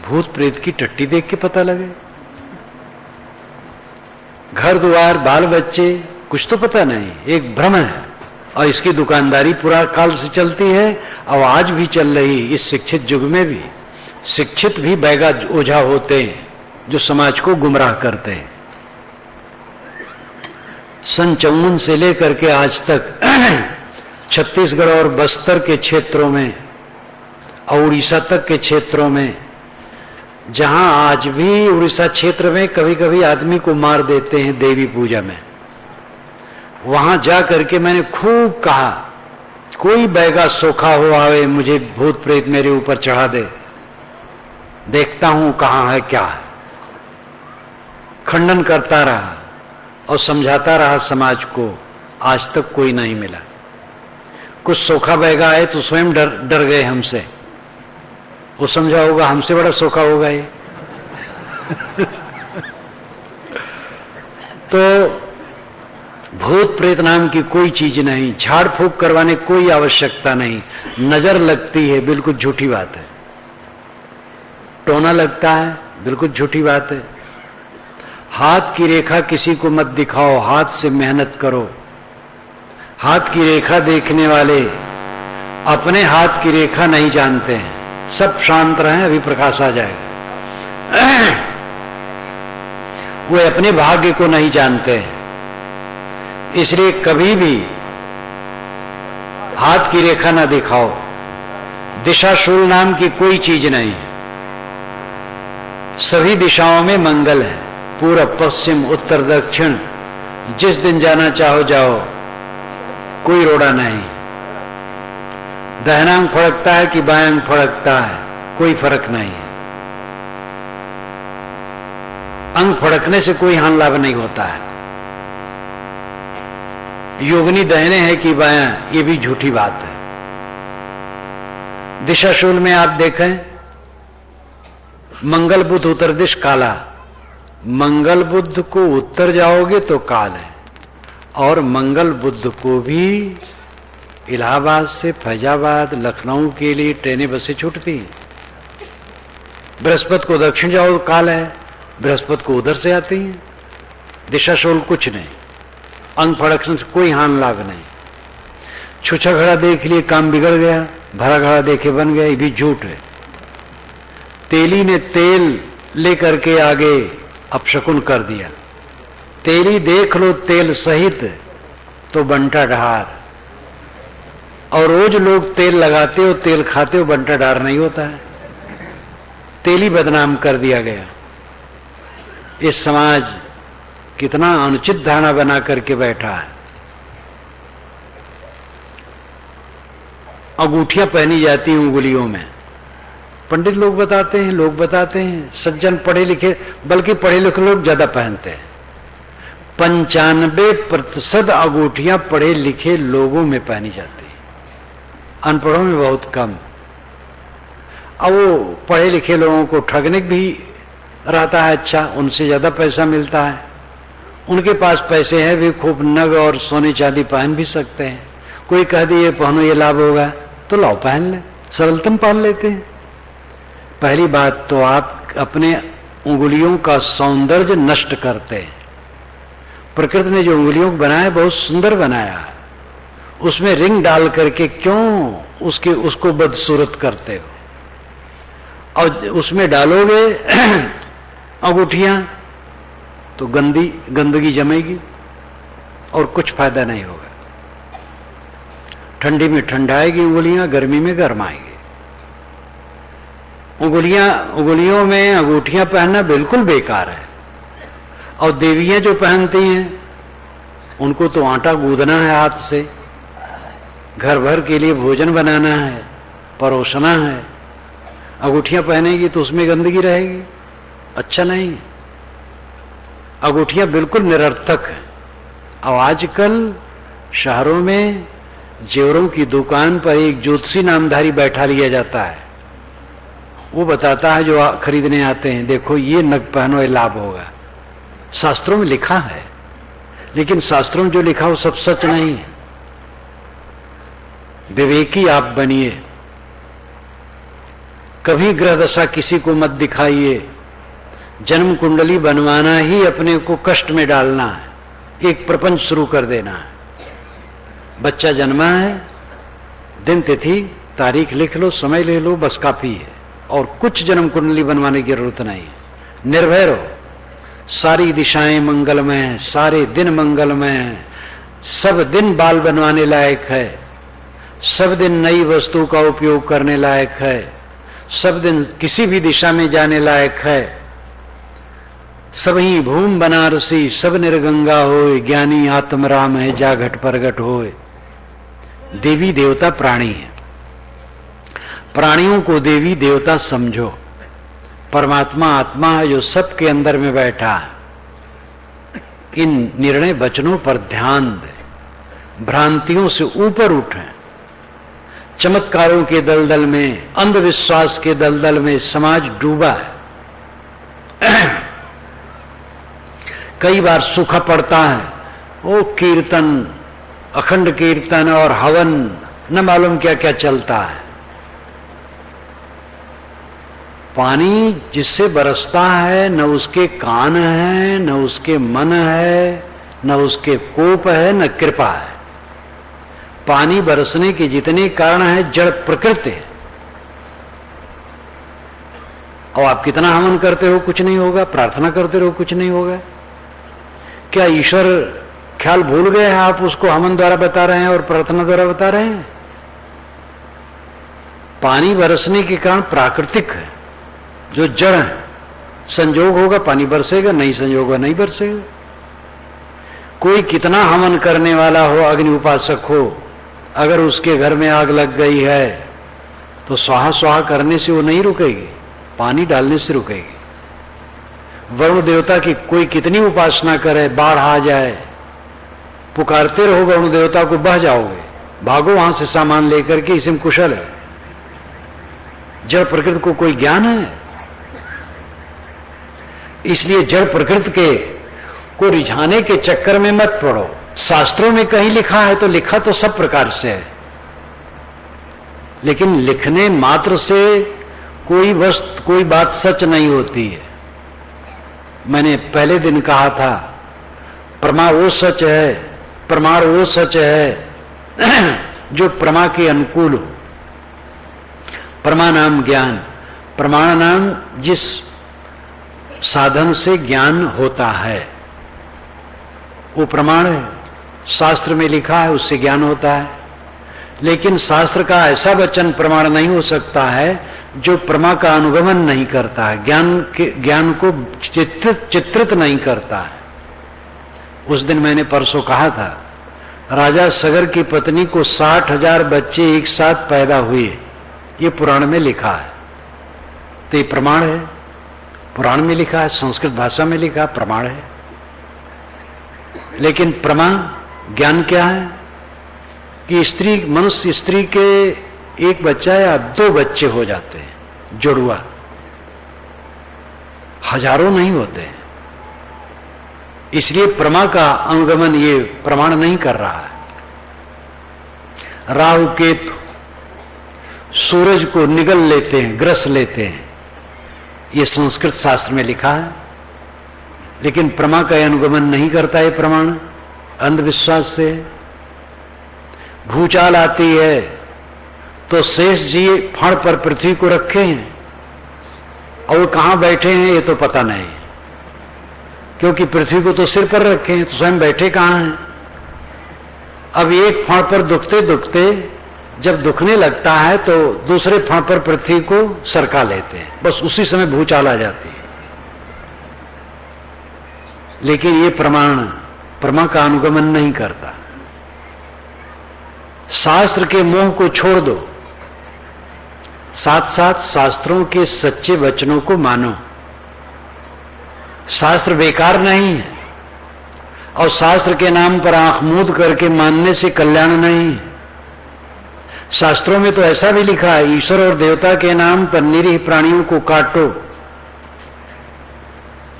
भूत प्रेत की टट्टी देख के पता लगे। घर द्वार बाल बच्चे कुछ तो पता नहीं, एक भ्रम है। और इसकी दुकानदारी पुरा काल से चलती है और आज भी चल रही। इस शिक्षित युग में भी शिक्षित भी बैगा ओझा होते हैं जो समाज को गुमराह करते हैं। सन 54 से लेकर के आज तक छत्तीसगढ़ और बस्तर के क्षेत्रों में और उड़ीसा तक के क्षेत्रों में, जहां आज भी उड़ीसा क्षेत्र में कभी कभी आदमी को मार देते हैं देवी पूजा में, वहां जा करके मैंने खूब कहा कोई बैगा सोखा हो आवे, मुझे भूत प्रेत मेरे ऊपर चढ़ा दे, देखता हूं कहां है क्या है। खंडन करता रहा और समझाता रहा समाज को, आज तक कोई नहीं मिला। कुछ सोखा बैगा आए तो स्वयं डर गए हमसे। वो समझा होगा हमसे बड़ा सोखा होगा ये। तो भूत प्रेत नाम की कोई चीज नहीं, झाड़ फूक करवाने कोई आवश्यकता नहीं। नजर लगती है, बिल्कुल झूठी बात है। टोना लगता है, बिल्कुल झूठी बात है। हाथ की रेखा किसी को मत दिखाओ, हाथ से मेहनत करो। हाथ की रेखा देखने वाले अपने हाथ की रेखा नहीं जानते हैं। सब शांत रहें, अभी प्रकाश आ जाएगा। वे अपने भाग्य को नहीं जानते हैं, इसलिए कभी भी हाथ की रेखा ना दिखाओ। दिशाशूल नाम की कोई चीज नहीं है। सभी दिशाओं में मंगल है, पूरब पश्चिम उत्तर दक्षिण, जिस दिन जाना चाहो जाओ, कोई रोड़ा नहीं। दाहिना अंग फड़कता है कि बायां अंग फड़कता है, कोई फर्क नहीं है। अंग फड़कने से कोई हानि लाभ नहीं होता है। योगिनी दाहिने है कि बायां, ये भी झूठी बात है। दिशाशूल में आप देखें, मंगल बुध उत्तर दिश काला, मंगल बुध को उत्तर जाओगे तो काल है। और मंगल बुध को भी इलाहाबाद से फैजाबाद लखनऊ के लिए ट्रेनें बसें छूटती हैं। बृहस्पति को दक्षिण जाओ तो काल है, बृहस्पति को उधर से आती हैं। दिशाशूल कुछ नहीं, अंग फड़कने से कोई हानि लाभ नहीं। छुछा घड़ा देख लिए काम बिगड़ गया, भरा घड़ा देखे बन गया, ये भी झूठ है। तेली ने तेल लेकर के आगे अपशकुन कर दिया। तेली देख लो तेल सहित तो बंटा ढार। और रोज लोग तेल लगाते हो, तेल खाते हो, बंटा ढार नहीं होता है। तेली बदनाम कर दिया गया। ये समाज कितना अनुचित धारणा बना करके बैठा है। अंगूठियां पहनी जाती हैं उंगलियों में, पंडित लोग बताते हैं, लोग बताते हैं, सज्जन पढ़े लिखे, बल्कि पढ़े लिखे लोग ज्यादा पहनते हैं। 95% अंगूठियां पढ़े लिखे लोगों में पहनी जाती है, अनपढ़ों में बहुत कम। अब वो पढ़े लिखे लोगों को ठगने भी रहता है, अच्छा उनसे ज्यादा पैसा मिलता है। उनके पास पैसे हैं, वे खूब नग और सोने चांदी पहन भी सकते हैं। कोई कह दे ये पहनो ये लाभ होगा तो लाओ पहन ले, सरलतम पहन लेते हैं। पहली बात तो आप अपने उंगलियों का सौंदर्य नष्ट करते हैं। प्रकृति ने जो उंगलियों को बनाया बहुत सुंदर बनाया है, उसमें रिंग डाल करके क्यों उसको बदसूरत करते हो? और उसमें डालोगे अंगूठियां तो गंदगी जमेगी और कुछ फायदा नहीं होगा। ठंडी में ठंडाएगी उंगलियां, गर्मी में गर्माएगी। उंगलियों में अंगूठियां पहनना बिल्कुल बेकार है। और देवियां जो पहनती हैं उनको तो आटा गूंदना है हाथ से, घर भर के लिए भोजन बनाना है, परोसना है। अंगूठियां पहनेगी तो उसमें गंदगी रहेगी, अच्छा नहीं। अंगूठियां बिल्कुल निरर्थक है। और आजकल शहरों में जेवरों की दुकान पर एक ज्योतिषी नामधारी बैठा लिया जाता है। वो बताता है जो खरीदने आते हैं, देखो ये नग पहनो, ये लाभ होगा। शास्त्रों में लिखा है, लेकिन शास्त्रों में जो लिखा वो सब सच नहीं है। विवेकी आप बनिए, कभी ग्रह दशा किसी को मत दिखाइए। जन्म कुंडली बनवाना ही अपने को कष्ट में डालना है, एक प्रपंच शुरू कर देना है। बच्चा जन्मा है, दिन तिथि तारीख लिख लो, समय ले लो, बस काफी है। और कुछ जन्म कुंडली बनवाने की जरूरत नहीं है। निर्भय रहो, सारी दिशाएं मंगलमय हैं, सारे दिन मंगलमय हैं। सब दिन बाल बनवाने लायक है, सब दिन नई वस्तु का उपयोग करने लायक है, सब दिन किसी भी दिशा में जाने लायक है। सबही भूम बनारसी, सब निर्गंगा होए, ज्ञानी आत्म राम है, जा घट प्रगट होए। देवी देवता प्राणी है, प्राणियों को देवी देवता समझो। परमात्मा आत्मा है जो सबके अंदर में बैठा है। इन निर्णय वचनों पर ध्यान दें, भ्रांतियों से ऊपर उठें। चमत्कारों के दलदल में, अंधविश्वास के दलदल में समाज डूबा है। कई बार सूखा पड़ता है, वो कीर्तन, अखंड कीर्तन और हवन, न मालूम क्या क्या चलता है। पानी जिससे बरसता है न उसके कान है, न उसके मन है, न उसके कोप है, न कृपा है। पानी बरसने के जितने कारण है जड़ प्रकृति है। और आप कितना हवन करते हो कुछ नहीं होगा, प्रार्थना करते रहो कुछ नहीं होगा। क्या ईश्वर ख्याल भूल गए हैं? आप उसको हवन द्वारा बता रहे हैं और प्रार्थना द्वारा बता रहे हैं। पानी बरसने के कारण प्राकृतिक है, जो जड़ है। संयोग होगा पानी बरसेगा, नहीं संयोग होगा नहीं बरसेगा। कोई कितना हवन करने वाला हो, अग्नि उपासक हो, अगर उसके घर में आग लग गई है तो स्वाहा स्वाहा करने से वो नहीं रुकेगी, पानी डालने से रुकेगी। वरुण देवता की कोई कितनी उपासना करे, बाढ़ आ जाए, पुकारते रहो वरुण देवता को, बह जाओगे। भागो वहां से सामान लेकर के, इसमें कुशल है। जड़ प्रकृति को कोई ज्ञान है? इसलिए जड़ प्रकृति के को रिझाने के चक्कर में मत पड़ो। शास्त्रों में कहीं लिखा है तो लिखा तो सब प्रकार से है, लेकिन लिखने मात्र से कोई बात सच नहीं होती है। मैंने पहले दिन कहा था, प्रमा वो सच है, प्रमाण वो सच है जो प्रमा के अनुकूल हो। प्रमा नाम ज्ञान, प्रमाण नाम जिस साधन से ज्ञान होता है वो प्रमाण है। शास्त्र में लिखा है उससे ज्ञान होता है, लेकिन शास्त्र का ऐसा वचन प्रमाण नहीं हो सकता है जो प्रमा का अनुगमन नहीं करता है, ज्ञान को चित्रित नहीं करता है। उस दिन मैंने परसों कहा था, राजा सगर की पत्नी को 60,000 बच्चे एक साथ पैदा हुए, ये पुराण में लिखा है। तो ये प्रमाण है, पुराण में लिखा है, संस्कृत भाषा में लिखा है, प्रमाण है। लेकिन प्रमा ज्ञान क्या है कि मनुष्य स्त्री के एक बच्चा या 2 बच्चे हो जाते हैं, जुड़वा, हजारों नहीं होते हैं। इसलिए प्रमा का अनुगमन ये प्रमाण नहीं कर रहा है। राहु केतु सूरज को निगल लेते हैं, ग्रस लेते हैं, ये संस्कृत शास्त्र में लिखा है, लेकिन प्रमा का अनुगमन नहीं करता है प्रमाण, अंधविश्वास से। भूचाल आती है तो शेष जी फण पर पृथ्वी को रखे हैं और वो कहां बैठे हैं ये तो पता नहीं, क्योंकि पृथ्वी को तो सिर पर रखे हैं, तो स्वयं बैठे कहां हैं। अब एक फण पर दुखते दुखते जब दुखने लगता है तो दूसरे फण पर पृथ्वी को सरका लेते हैं, बस उसी समय भूचाल आ जाती है। लेकिन ये प्रमाण प्रमा का अनुगमन नहीं करता। शास्त्र के मोह को छोड़ दो, साथ साथ शास्त्रों के सच्चे वचनों को मानो। शास्त्र बेकार नहीं है, और शास्त्र के नाम पर आंख मूंद करके मानने से कल्याण नहीं है। शास्त्रों में तो ऐसा भी लिखा है, ईश्वर और देवता के नाम पर निरीह प्राणियों को काटो।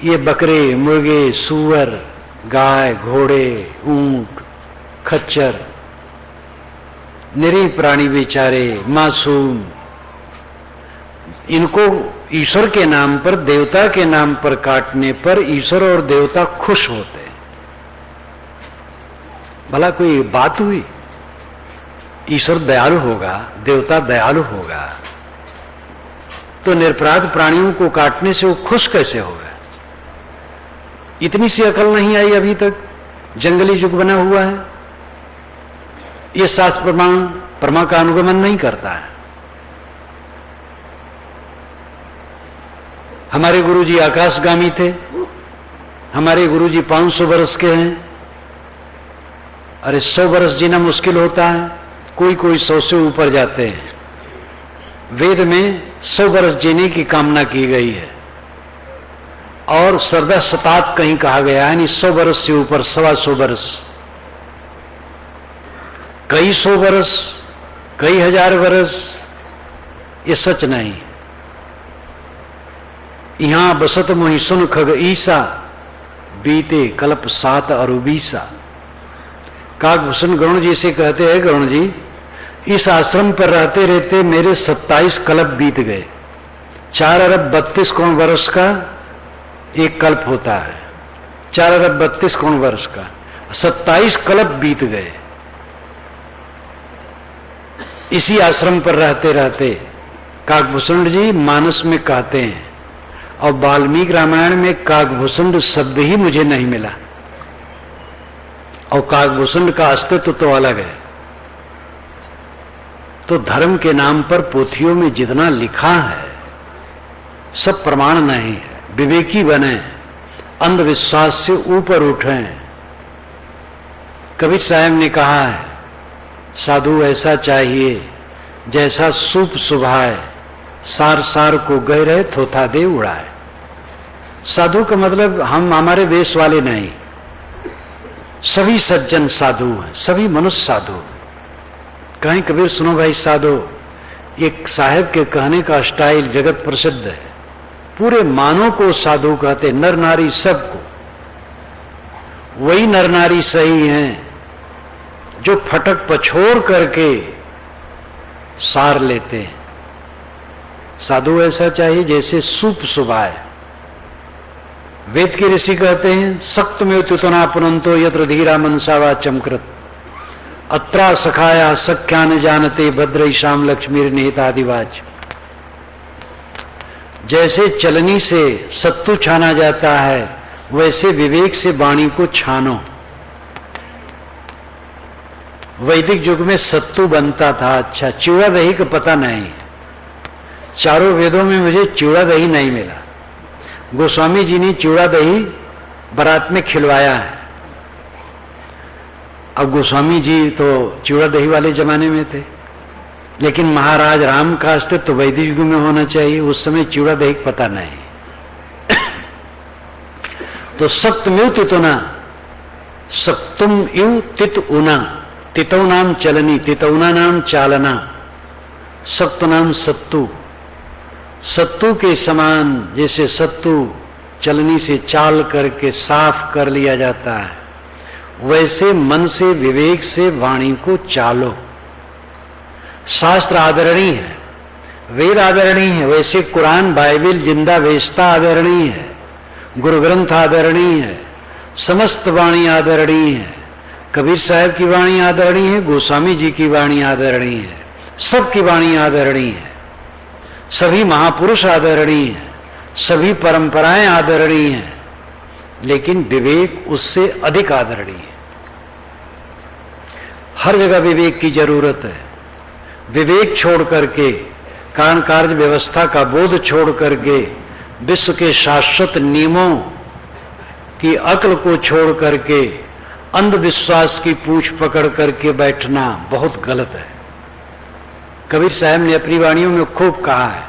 ये बकरे, मुर्गे, सूअर, गाय, घोड़े, ऊंट, खच्चर, निरीह प्राणी बेचारे, मासूम, इनको ईश्वर के नाम पर, देवता के नाम पर काटने पर ईश्वर और देवता खुश होते हैं। भला कोई बात हुई? ईश्वर दयालु होगा, देवता दयालु होगा, तो निरपराध प्राणियों को काटने से वो खुश कैसे होगा? इतनी सी अकल नहीं आई अभी तक, जंगली युग बना हुआ है। ये शास्त्र प्रमाण प्रमा का अनुगमन नहीं करता है। हमारे गुरुजी आकाशगामी थे, हमारे गुरुजी 500 वर्ष के हैं। अरे 100 वर्ष जीना मुश्किल होता है, कोई कोई 100 से ऊपर जाते हैं। वेद में 100 वर्ष जीने की कामना की गई है, और सरदा शतात कहीं कहा गया है, यानी 100 वर्ष से ऊपर, 125 वर्ष, कई 100 वर्ष, कई हजार वर्ष, ये सच नहीं। यहां बसत मोहि सुन खग ईसा, बीते कल्प 7 अरुबीसा। काकभूषण गरुण जी से कहते हैं, गरुण जी इस आश्रम पर रहते रहते मेरे 27 कल्प बीत गए। 4 अरब 32 करोड़ वर्ष का एक कल्प होता है, 4 अरब 32 करोड़ वर्ष का 27 कल्प बीत गए इसी आश्रम पर रहते रहते। काकभूषण जी मानस में कहते हैं, और वाल्मीकि रामायण में काकभूषण शब्द ही मुझे नहीं मिला, और काकभूषण का अस्तित्व तो अलग है। तो धर्म के नाम पर पोथियों में जितना लिखा है सब प्रमाण नहीं है। विवेकी बने, अंधविश्वास से ऊपर उठें। कबीर साहब ने कहा है, साधु ऐसा चाहिए जैसा सूप सुभाए, सार सार को गह रहे थोथा दे उड़ाए। साधु का मतलब हम हमारे वेश वाले नहीं, सभी सज्जन साधु हैं, सभी मनुष्य साधु हैं। कहीं कबीर सुनो भाई साधु, एक साहेब के कहने का स्टाइल जगत प्रसिद्ध है। पूरे मानव को साधु कहते, नर नारी सबको। वही नर नारी सही हैं जो फटक पछोड़ करके सार लेते हैं। साधु ऐसा चाहिए जैसे सूप सुभाए। वेद के ऋषि कहते हैं, सक्त में तुतना पुनंतो यत्र धीरा मनसावा चमकृत, अत्रा सखाया सख्या न जानते भद्र श्याम लक्ष्मी निहितादिवाच। जैसे चलनी से सत्तू छाना जाता है, वैसे विवेक से वाणी को छानो। वैदिक युग में सत्तू बनता था। अच्छा, चिवड़ा दही का पता नहीं, चारों वेदों में मुझे चिवड़ा दही नहीं मिला। गोस्वामी जी ने चिवड़ा दही बारात में खिलवाया है। अब गोस्वामी जी तो चिवड़ा दही वाले जमाने में थे, लेकिन महाराज राम का अस्तित्व तो वैदिक युग में होना चाहिए। उस समय चिवड़ा दही पता नहीं। तो सक्त म्यू तितुना, सक्तुम यू तित उना, तितौ नाम चलनी, तितौना नाम चालना, सक्त नाम सत्तू। सत्तू के समान, जैसे सत्तू चलनी से चाल करके साफ कर लिया जाता है, वैसे मन से विवेक से वाणी को चालो। शास्त्र आदरणीय है, वेद आदरणीय है, वैसे कुरान बाइबिल जिंदा वेस्ता आदरणीय है, गुरु ग्रंथ आदरणीय है, समस्त वाणी आदरणीय है। कबीर साहब की वाणी आदरणीय है, गोस्वामी जी की वाणी आदरणीय है, सबकी वाणी आदरणीय है। सभी महापुरुष आदरणीय हैं, सभी परंपराएं आदरणीय हैं, लेकिन विवेक उससे अधिक आदरणीय है। हर जगह विवेक की जरूरत है। विवेक छोड़ करके, कारण कार्य व्यवस्था का बोध छोड़ करके, विश्व के शाश्वत नियमों की अक्ल को छोड़ करके अंधविश्वास की पूंछ पकड़ करके बैठना बहुत गलत है। कबीर साहब ने अपनी वाणियों में खूब कहा है।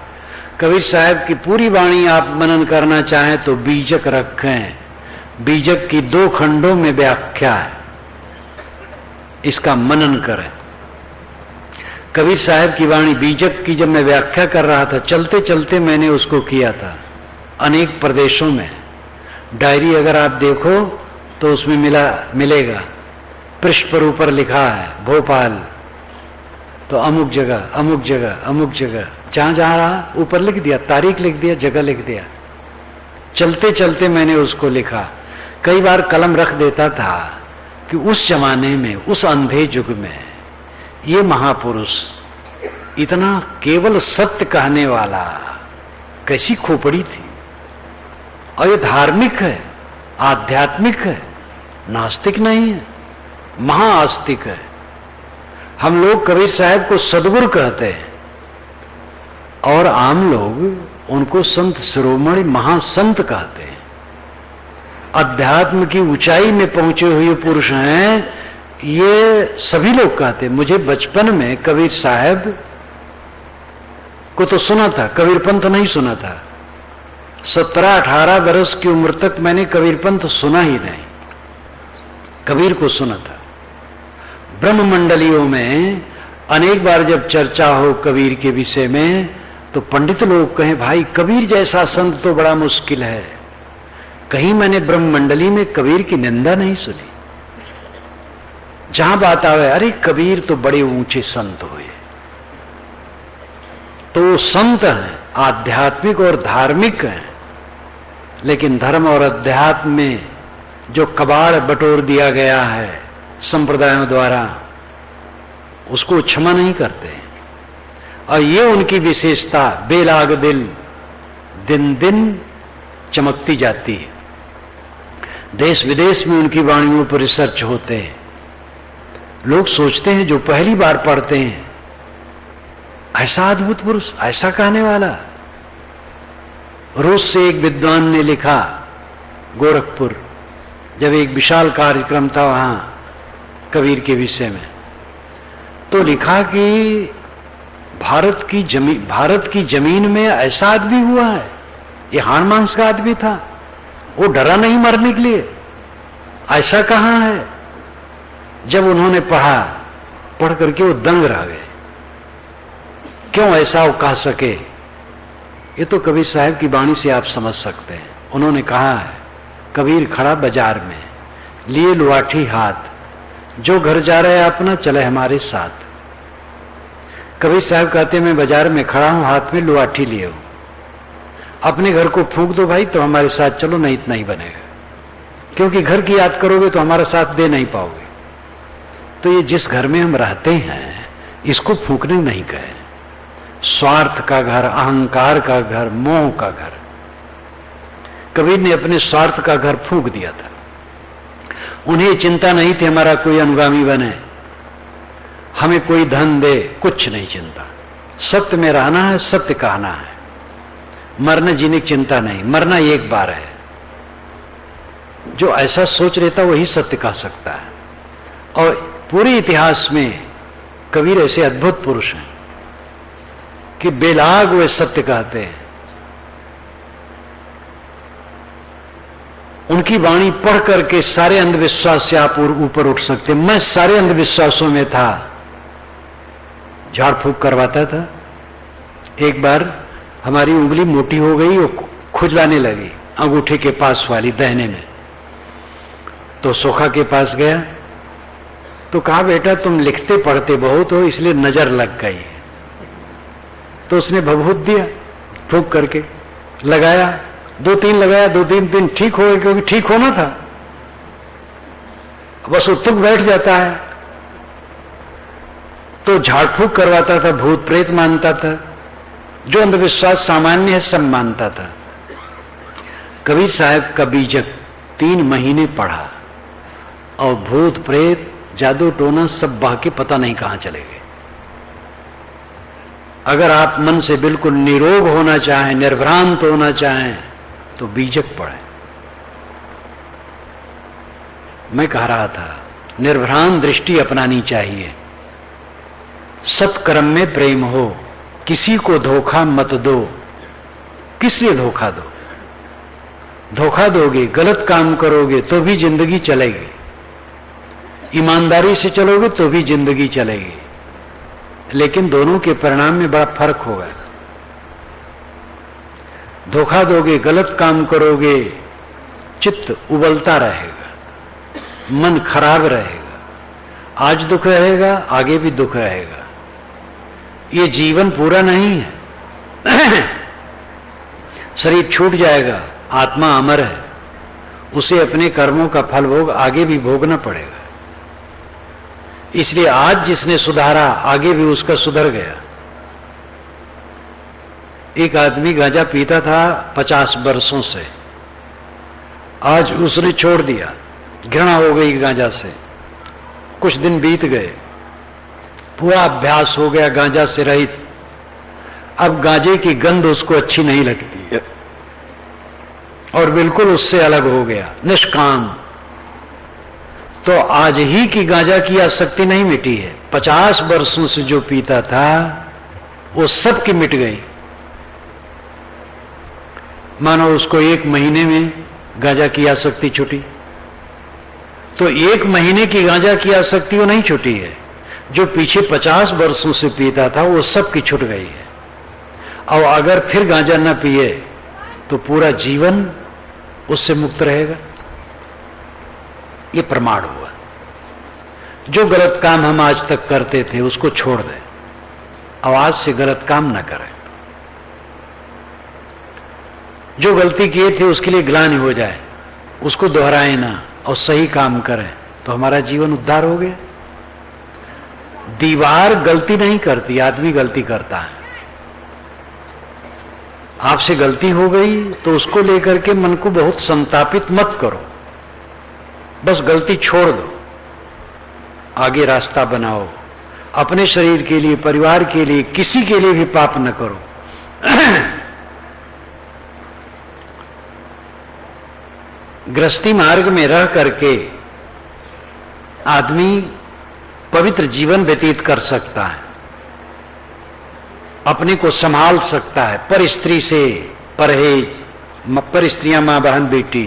कबीर साहब की पूरी वाणी आप मनन करना चाहें तो बीजक रखें। बीजक की 2 खंडों में व्याख्या है, इसका मनन करें। कबीर साहब की वाणी बीजक की जब मैं व्याख्या कर रहा था, चलते चलते मैंने उसको किया था अनेक प्रदेशों में। डायरी अगर आप देखो तो उसमें मिलेगा, पृष्ठ पर ऊपर लिखा है भोपाल, तो अमुक जगह अमुक जगह अमुक जगह, जहां जहां रहा ऊपर लिख दिया, तारीख लिख दिया, जगह लिख दिया। चलते चलते मैंने उसको लिखा। कई बार कलम रख देता था कि उस जमाने में, उस अंधे युग में ये महापुरुष इतना केवल सत्य कहने वाला, कैसी खोपड़ी थी। और ये धार्मिक है, आध्यात्मिक है, नास्तिक नहीं है, महाआस्तिक है। हम लोग कबीर साहब को सदगुरु कहते हैं और आम लोग उनको संत शिरोमणि महासंत कहते हैं। अध्यात्म की ऊंचाई में पहुंचे हुए पुरुष हैं, ये सभी लोग कहते हैं। मुझे बचपन में कबीर साहब को तो सुना था, कबीर पंथ नहीं सुना था। 17-18 वर्ष की उम्र तक मैंने कबीर पंथ सुना ही नहीं, कबीर को सुना था। ब्रह्म मंडलियों में अनेक बार जब चर्चा हो कबीर के विषय में तो पंडित लोग कहें भाई कबीर जैसा संत तो बड़ा मुश्किल है। कहीं मैंने ब्रह्म मंडली में कबीर की निंदा नहीं सुनी। जहां बात आवे, अरे कबीर तो बड़े ऊंचे संत हुए, तो संत हैं, आध्यात्मिक और धार्मिक हैं, लेकिन धर्म और अध्यात्म में जो कबाड़ बटोर दिया गया है संप्रदायों द्वारा, उसको क्षमा नहीं करते। और ये उनकी विशेषता, बेलाग दिल दिन दिन चमकती जाती है। देश विदेश में उनकी वाणियों पर रिसर्च होते हैं। लोग सोचते हैं, जो पहली बार पढ़ते हैं, ऐसा अद्भुत पुरुष, ऐसा कहने वाला। रूस से एक विद्वान ने लिखा, गोरखपुर, जब एक विशाल कार्यक्रम था वहां कबीर के विषय में, तो लिखा कि भारत की जमीन में ऐसा आदमी हुआ है, ये हाड़ मांस का आदमी था, वो डरा नहीं मरने के लिए, ऐसा कहां है। जब उन्होंने पढ़ा, पढ़ करके वो दंग रह गए, क्यों ऐसा वो कह सके। ये तो कबीर साहब की वाणी से आप समझ सकते हैं। उन्होंने कहा है, कबीर खड़ा बाजार में, लिए लुआठी हाथ, जो घर जा रहे हैं अपना चले हमारे साथ। कबीर साहब कहते, मैं बाजार में खड़ा हूं, हाथ में लुआठी लिए हूं, अपने घर को फूंक दो भाई तो हमारे साथ चलो, नहीं इतना ही बनेगा, क्योंकि घर की याद करोगे तो हमारा साथ दे नहीं पाओगे। तो ये जिस घर में हम रहते हैं, इसको फूंकने नहीं कहे। स्वार्थ का घर, अहंकार का घर, मोह का घर। कबीर ने अपने स्वार्थ का घर फूंक दिया था। उन्हें चिंता नहीं थी हमारा कोई अनुगामी बने, हमें कोई धन दे, कुछ नहीं चिंता। सत्य में रहना है, सत्य कहना है, मरने जीने की चिंता नहीं। मरना एक बार है। जो ऐसा सोच लेता वही सत्य कह सकता है। और पूरे इतिहास में कबीर ऐसे अद्भुत पुरुष हैं कि बेलाग वे सत्य कहते हैं। उनकी वाणी पढ़ करके सारे अंधविश्वास से आप ऊपर उठ सकते हैं। मैं सारे अंधविश्वासों में था, झाड़ फूक करवाता था। एक बार हमारी उंगली मोटी हो गई और खुजलाने लगी अंगूठे के पास वाली दाहिने में, तो सोखा के पास गया तो कहा, बेटा तुम लिखते पढ़ते बहुत हो इसलिए नजर लग गई। तो उसने भभूत दिया, फूंक करके लगाया, 2-3 लगाया, 2-3 दिन ठीक हो गए, क्योंकि ठीक होना था। बस उत्तुक बैठ जाता है। तो झाड़ फूक करवाता था, भूत प्रेत मानता था, जो अंधविश्वास सामान्य है सब मानता था। कबीर साहब का बीजक 3 महीने पढ़ा और भूत प्रेत जादू टोना सब बह के पता नहीं कहां चले गए। अगर आप मन से बिल्कुल निरोग होना चाहें, निर्भ्रांत होना चाहें, तो बीजक पढ़ें। मैं कह रहा था निर्भ्रांत दृष्टि अपनानी चाहिए। सत्कर्म में प्रेम हो, किसी को धोखा मत दो। किस लिए धोखा दो? धोखा दोगे, गलत काम करोगे तो भी जिंदगी चलेगी, ईमानदारी से चलोगे तो भी जिंदगी चलेगी, लेकिन दोनों के परिणाम में बड़ा फर्क होगा। धोखा दोगे, गलत काम करोगे, चित्त उबलता रहेगा, मन खराब रहेगा, आज दुख रहेगा, आगे भी दुख रहेगा। ये जीवन पूरा नहीं है। शरीर छूट जाएगा, आत्मा अमर है, उसे अपने कर्मों का फल भोग आगे भी भोगना पड़ेगा। इसलिए आज जिसने सुधारा आगे भी उसका सुधर गया। एक आदमी गांजा पीता था 50 वर्षों से, आज उसने छोड़ दिया, घृणा हो गई गांजा से। कुछ दिन बीत गए, पूरा अभ्यास हो गया गांजा से रहित। अब गांजे की गंध उसको अच्छी नहीं लगती है और बिल्कुल उससे अलग हो गया, निष्काम। तो आज ही की गांजा की आसक्ति नहीं मिटी है, 50 वर्षों से जो पीता था वो सब की मिट गई। मानो उसको 1 महीने में गांजा की आसक्ति छूटी। तो 1 महीने की गांजा की आसक्ति वो नहीं छूटी है, जो पीछे 50 वर्षों से पीता था वो सब की छूट गई है। और अगर फिर गांजा न पिए तो पूरा जीवन उससे मुक्त रहेगा। ये प्रमाण हुआ। जो गलत काम हम आज तक करते थे उसको छोड़ दें, अब आज से गलत काम न करें। जो गलती किए थे उसके लिए ग्लानि हो जाए, उसको दोहराएं ना और सही काम करें, तो हमारा जीवन उद्धार हो गया। दीवार गलती नहीं करती, आदमी गलती करता है। आपसे गलती हो गई तो उसको लेकर के मन को बहुत संतापित मत करो, बस गलती छोड़ दो, आगे रास्ता बनाओ। अपने शरीर के लिए, परिवार के लिए, किसी के लिए भी पाप न करो। गृहस्थी मार्ग में रह करके आदमी पवित्र जीवन व्यतीत कर सकता है, अपने को संभाल सकता है। पर स्त्री से परहेज, पर स्त्रियां मां बहन बेटी,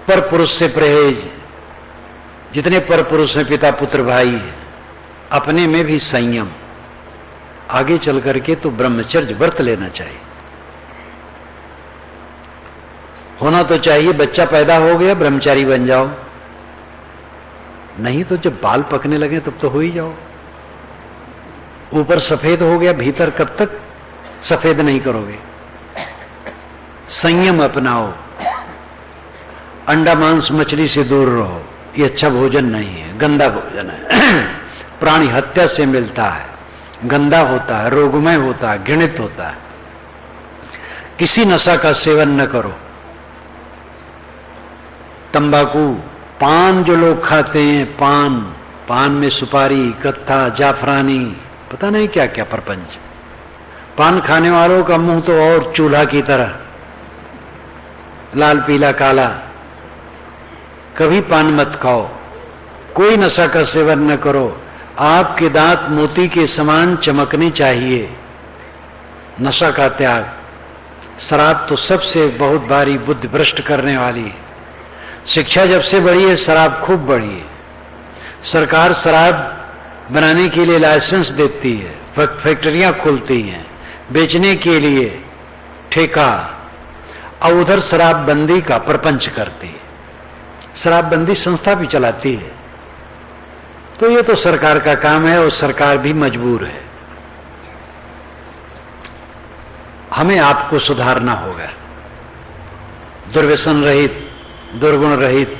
पर पुरुष से परहेज, जितने पर पुरुष हैं पिता पुत्र भाई, अपने में भी संयम। आगे चल करके तो ब्रह्मचर्य व्रत लेना चाहिए। होना तो चाहिए बच्चा पैदा हो गया ब्रह्मचारी बन जाओ, नहीं तो जब बाल पकने लगे तब तो हो ही जाओ। ऊपर सफेद हो गया, भीतर कब तक सफेद नहीं करोगे? संयम अपनाओ, अंडा मांस मछली से दूर रहो, ये अच्छा भोजन नहीं है, गंदा भोजन है। प्राणी हत्या से मिलता है, गंदा होता है, रोगमय होता है, घृणित होता है। किसी नशा का सेवन न करो। तंबाकू, पान जो लोग खाते हैं, पान में सुपारी, कत्था, जाफरानी, पता नहीं क्या क्या प्रपंच। पान खाने वालों का मुंह तो और चूल्हा की तरह, लाल पीला काला। कभी पान मत खाओ, कोई नशा का सेवन न करो। आपके दांत मोती के समान चमकने चाहिए। नशा का त्याग। शराब तो सबसे बहुत भारी बुद्धि भ्रष्ट करने वाली है। शिक्षा जब से बढ़ी है, शराब खूब बढ़ी है। सरकार शराब बनाने के लिए लाइसेंस देती है, फैक्ट्रियां खुलती हैं बेचने के लिए, ठेका, और उधर शराबबंदी का प्रपंच करती है। शराबबंदी संस्था भी चलाती है। तो ये तो सरकार का काम है और सरकार भी मजबूर है। हमें आपको सुधारना होगा। दुर्व्यसन रहित, दुर्गुण रहित,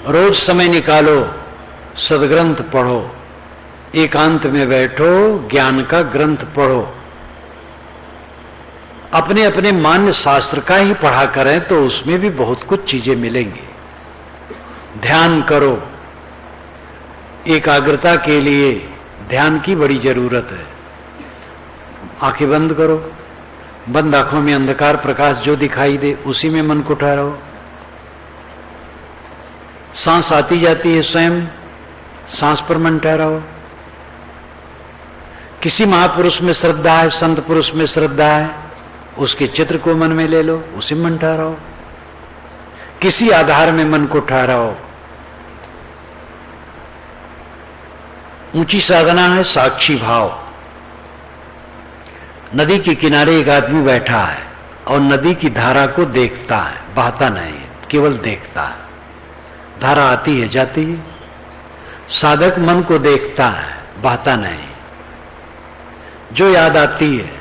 रोज समय निकालो, सदग्रंथ पढ़ो, एकांत में बैठो, ज्ञान का ग्रंथ पढ़ो। अपने अपने मान्य शास्त्र का ही पढ़ा करें तो उसमें भी बहुत कुछ चीजें मिलेंगी। ध्यान करो। एकाग्रता के लिए ध्यान की बड़ी जरूरत है। आंखें बंद करो, बंद आंखों में अंधकार प्रकाश जो दिखाई दे उसी में मन को ठहराओ। सांस आती जाती है, स्वयं सांस पर मन ठहराओ। किसी महापुरुष में श्रद्धा है, संत पुरुष में श्रद्धा है, उसके चित्र को मन में ले लो, उसी में मन ठहराओ। किसी आधार में मन को ठहराओ। ऊंची साधना है साक्षी भाव। नदी के किनारे एक आदमी बैठा है और नदी की धारा को देखता है, बहता नहीं, केवल देखता है। धारा आती है, जाती है। साधक मन को देखता है, बहता नहीं। जो याद आती है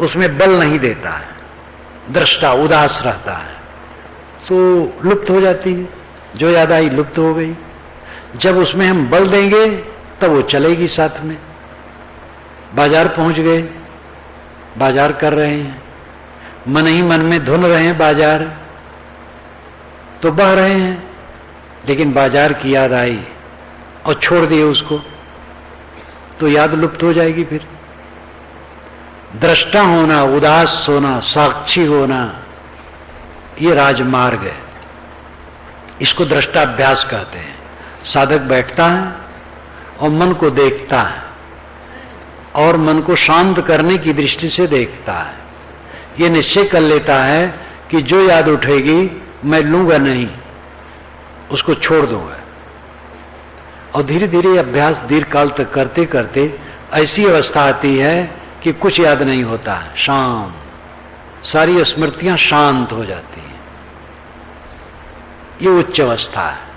उसमें बल नहीं देता है, दृष्टा उदास रहता है, तो लुप्त हो जाती है। जो याद आई लुप्त हो गई। जब उसमें हम बल देंगे तब वो चलेगी साथ में। बाजार पहुंच गए, बाजार कर रहे हैं, मन ही मन में धुन रहे हैं बाजार, तो बह रहे हैं, लेकिन बाजार की याद आई और छोड़ दिए उसको, तो याद लुप्त हो जाएगी। फिर दृष्टा होना, उदास होना, साक्षी होना, ये राजमार्ग है। इसको दृष्टाभ्यास कहते हैं। साधक बैठता है और मन को देखता है और मन को शांत करने की दृष्टि से देखता है। ये निश्चय कर लेता है कि जो याद उठेगी मैं लूंगा नहीं, उसको छोड़ दूंगा। और धीरे धीरे अभ्यास दीर्घ काल तक करते करते ऐसी अवस्था आती है कि कुछ याद नहीं होता, शांत, सारी स्मृतियां शांत हो जाती हैं। ये उच्च अवस्था है।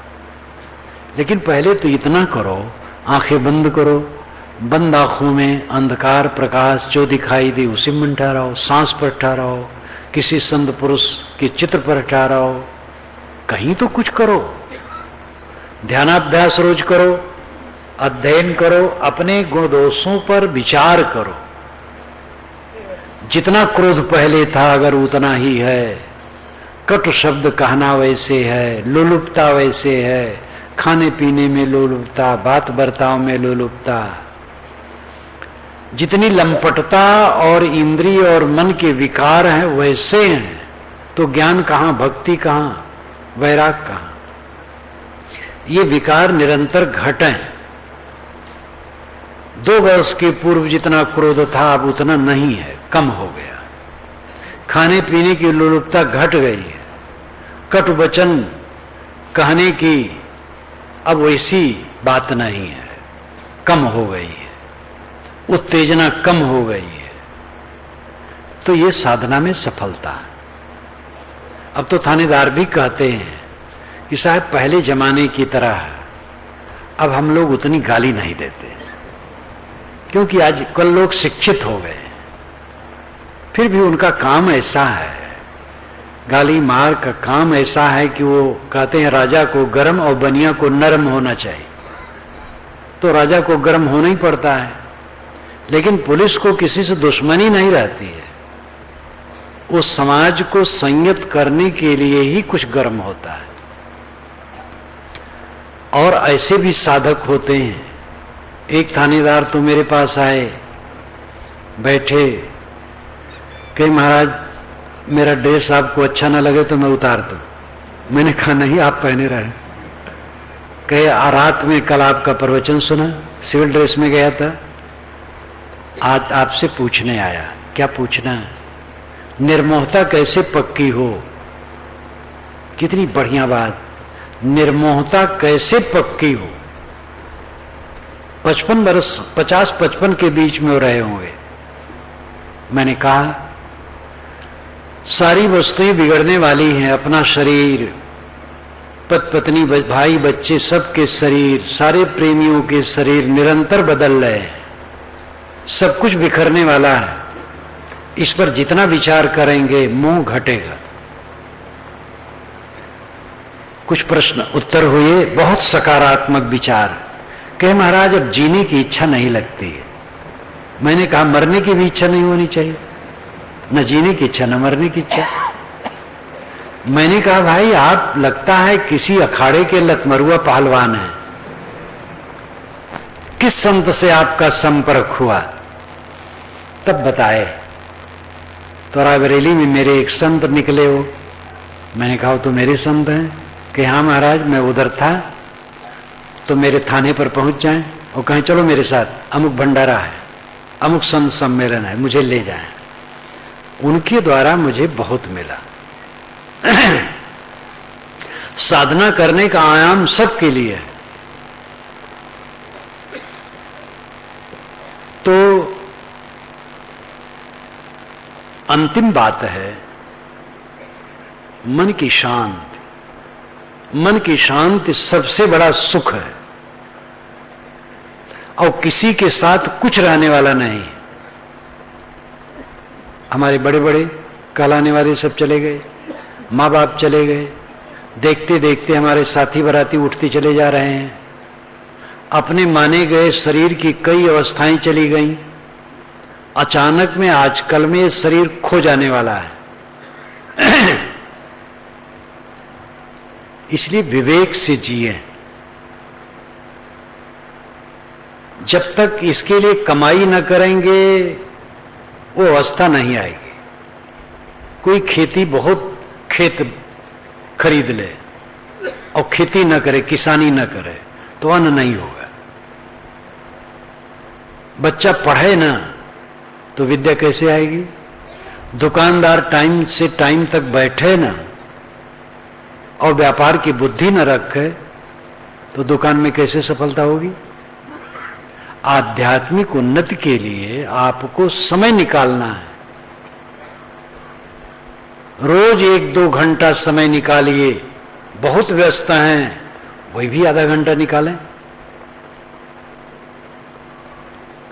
लेकिन पहले तो इतना करो, आंखें बंद करो, बंद आंखों में अंधकार प्रकाश जो दिखाई दे उसी में ठहराओ, सांस पर ठहराओ, किसी संत पुरुष के चित्र पर ठहराओ, कहीं तो कुछ करो। ध्यानाभ्यास रोज करो, अध्ययन करो, अपने गुण दोषों पर विचार करो। जितना क्रोध पहले था अगर उतना ही है, कटु शब्द कहना वैसे है, लोलुपता वैसे है, खाने पीने में लोलुपता, बात बर्ताव में लोलुपता, जितनी लंपटता और इंद्रिय और मन के विकार हैं वैसे हैं, तो ज्ञान कहां, भक्ति कहां, वैराग कहां? ये विकार निरंतर घटें। 2 वर्ष के पूर्व जितना क्रोध था अब उतना नहीं है, कम हो गया। खाने पीने की लोलुपता घट गई है, कटु वचन कहने की अब वैसी बात नहीं है, कम हो गई है, उत्तेजना कम हो गई है। तो ये साधना में सफलता है। अब तो थानेदार भी कहते हैं कि साहब पहले जमाने की तरह अब हम लोग उतनी गाली नहीं देते, क्योंकि आजकल लोग शिक्षित हो गए। फिर भी उनका काम ऐसा है, गाली मार का काम ऐसा है कि वो कहते हैं राजा को गर्म और बनिया को नरम होना चाहिए। तो राजा को गर्म होना ही पड़ता है, लेकिन पुलिस को किसी से दुश्मनी नहीं रहती है। वो समाज को संयत करने के लिए ही कुछ गर्म होता है। और ऐसे भी साधक होते हैं। एक थानेदार तो मेरे पास आए, बैठे, कहे महाराज मेरा ड्रेस आपको अच्छा ना लगे तो मैं उतार दूं। मैंने कहा नहीं, आप पहने रहे। कहे रात में कल आपका प्रवचन सुना, सिविल ड्रेस में गया था, आज आपसे पूछने आया। क्या पूछना है? निर्मोहता कैसे पक्की हो? कितनी बढ़िया बात, निर्मोहता कैसे पक्की हो? 55 वर्ष, 50-55 के बीच में रहे होंगे। मैंने कहा सारी वस्तुएं बिगड़ने वाली हैं, अपना शरीर, पति पत्नी भाई बच्चे सबके शरीर, सारे प्रेमियों के शरीर निरंतर बदल रहे हैं, सब कुछ बिखरने वाला है। इस पर जितना विचार करेंगे मोह घटेगा। कुछ प्रश्न उत्तर हुए, बहुत सकारात्मक विचार। कहे महाराज अब जीने की इच्छा नहीं लगती है। मैंने कहा मरने की भी इच्छा नहीं होनी चाहिए, न जीने की इच्छा न मरने की इच्छा। मैंने कहा भाई आप लगता है किसी अखाड़े के लतमरुआ पहलवान हैं, किस संत से आपका संपर्क हुआ? तब बताए तो रायबरेली में मेरे एक संत निकले हो। मैंने कहा तो मेरे संत हैं? कि हाँ महाराज मैं उधर था, तो मेरे थाने पर पहुंच जाएं और कहें चलो मेरे साथ, अमुक भंडारा है, अमुक संत सम्मेलन है, मुझे ले जाएं। उनके द्वारा मुझे बहुत मिला। साधना करने का आयाम सबके लिए है। तो अंतिम बात है मन की शांति। मन की शांति सबसे बड़ा सुख है और किसी के साथ कुछ रहने वाला नहीं। हमारे बड़े बड़े कहलाने वाले सब चले गए, माँ बाप चले गए, देखते देखते हमारे साथी बराती उठते चले जा रहे हैं। अपने माने गए शरीर की कई अवस्थाएं चली गईं। अचानक में आजकल में शरीर खो जाने वाला है। इसलिए विवेक से जिए। जब तक इसके लिए कमाई न करेंगे वो अवस्था नहीं आएगी। कोई खेती बहुत खेत खरीद ले और खेती न करे, किसानी न करे तो अन्न नहीं होगा। बच्चा पढ़े ना तो विद्या कैसे आएगी? दुकानदार टाइम से टाइम तक बैठे ना और व्यापार की बुद्धि न रखे तो दुकान में कैसे सफलता होगी? आध्यात्मिक उन्नति के लिए आपको समय निकालना है। रोज 1-2 घंटा समय निकालिए। बहुत व्यस्त हैं, वही भी आधा घंटा निकालें।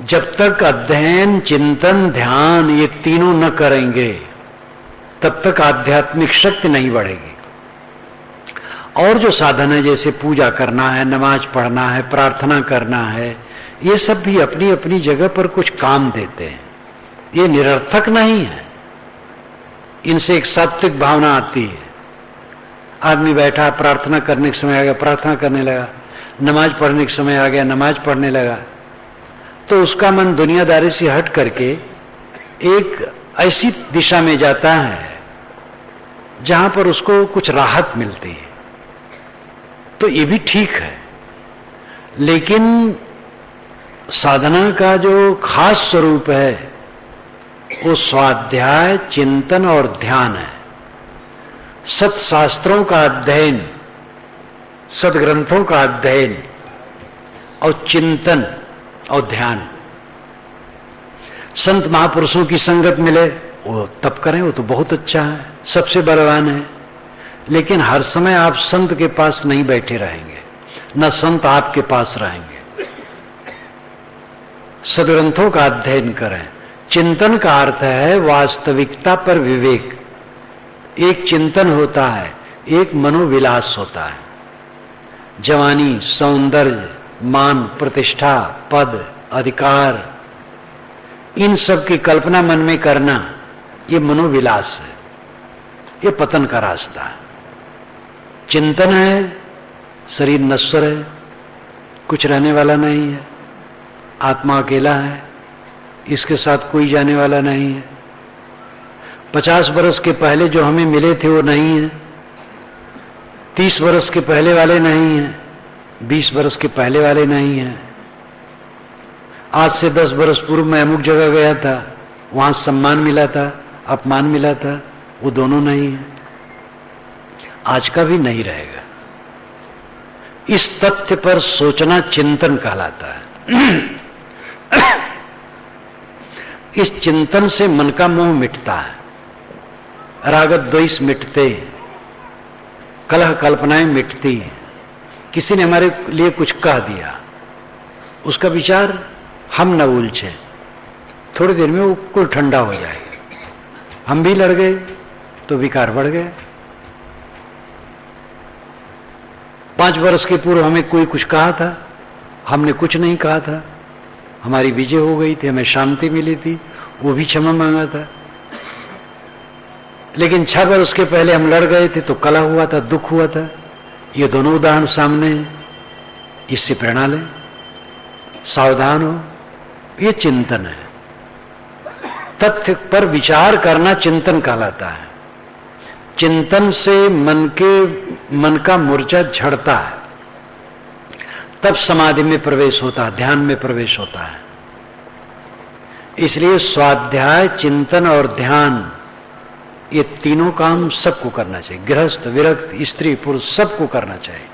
जब तक अध्ययन, चिंतन, ध्यान ये तीनों न करेंगे तब तक आध्यात्मिक शक्ति नहीं बढ़ेगी। और जो साधन है जैसे पूजा करना है, नमाज पढ़ना है, प्रार्थना करना है, ये सब भी अपनी अपनी जगह पर कुछ काम देते हैं। ये निरर्थक नहीं है। इनसे एक सात्विक भावना आती है। आदमी बैठा, प्रार्थना करने के समय आ गया, प्रार्थना करने लगा, नमाज पढ़ने के समय आ गया, नमाज पढ़ने लगा, तो उसका मन दुनियादारी से हट करके एक ऐसी दिशा में जाता है जहां पर उसको कुछ राहत मिलती है। तो ये भी ठीक है, लेकिन साधना का जो खास स्वरूप है वो स्वाध्याय, चिंतन और ध्यान है। सत्शास्त्रों का अध्ययन, सदग्रंथों का अध्ययन और चिंतन और ध्यान। संत महापुरुषों की संगत मिले वो तब करें, वो तो बहुत अच्छा है, सबसे बलवान है। लेकिन हर समय आप संत के पास नहीं बैठे रहेंगे, न संत आपके पास रहेंगे। सदग्रंथों का अध्ययन करें। चिंतन का अर्थ है वास्तविकता पर विवेक। एक चिंतन होता है, एक मनोविलास होता है। जवानी, सौंदर्य, मान, प्रतिष्ठा, पद, अधिकार, इन सब की कल्पना मन में करना ये मनोविलास है, ये पतन का रास्ता है। चिंतन है, शरीर नश्वर है, कुछ रहने वाला नहीं है, आत्मा अकेला है, इसके साथ कोई जाने वाला नहीं है। 50 बरस के पहले जो हमें मिले थे वो नहीं है, 30 बरस के पहले वाले नहीं है, 20 बरस के पहले वाले नहीं है। आज से 10 बरस पूर्व मैं अमुक जगह गया था, वहां सम्मान मिला था, अपमान मिला था, वो दोनों नहीं है, आज का भी नहीं रहेगा। इस तथ्य पर सोचना चिंतन कहलाता है। इस चिंतन से मन का मोह मिटता है, राग द्वेष मिटते, कलह कल्पनाएं मिटती। किसी ने हमारे लिए कुछ कह दिया, उसका विचार हम न उलझे, थोड़ी देर में वो कुल ठंडा हो जाएगा। हम भी लड़ गए तो विकार बढ़ गए। 5 वर्ष के पूर्व हमें कोई कुछ कहा था, हमने कुछ नहीं कहा था, हमारी विजय हो गई थी, हमें शांति मिली थी, वो भी क्षमा मांगा था। लेकिन 6 वर्ष के पहले हम लड़ गए थे तो कलह हुआ था, दुख हुआ था। ये दोनों उदाहरण सामने हैं, इससे प्रेरणा लें, सावधान हो। ये चिंतन है, तथ्य पर विचार करना चिंतन कहलाता है। चिंतन से मन का मूर्छा झड़ता है, तब समाधि में प्रवेश होता है, ध्यान में प्रवेश होता है। इसलिए स्वाध्याय, चिंतन और ध्यान, ये तीनों काम सबको करना चाहिए। गृहस्थ, विरक्त, स्त्री, पुरुष सबको करना चाहिए।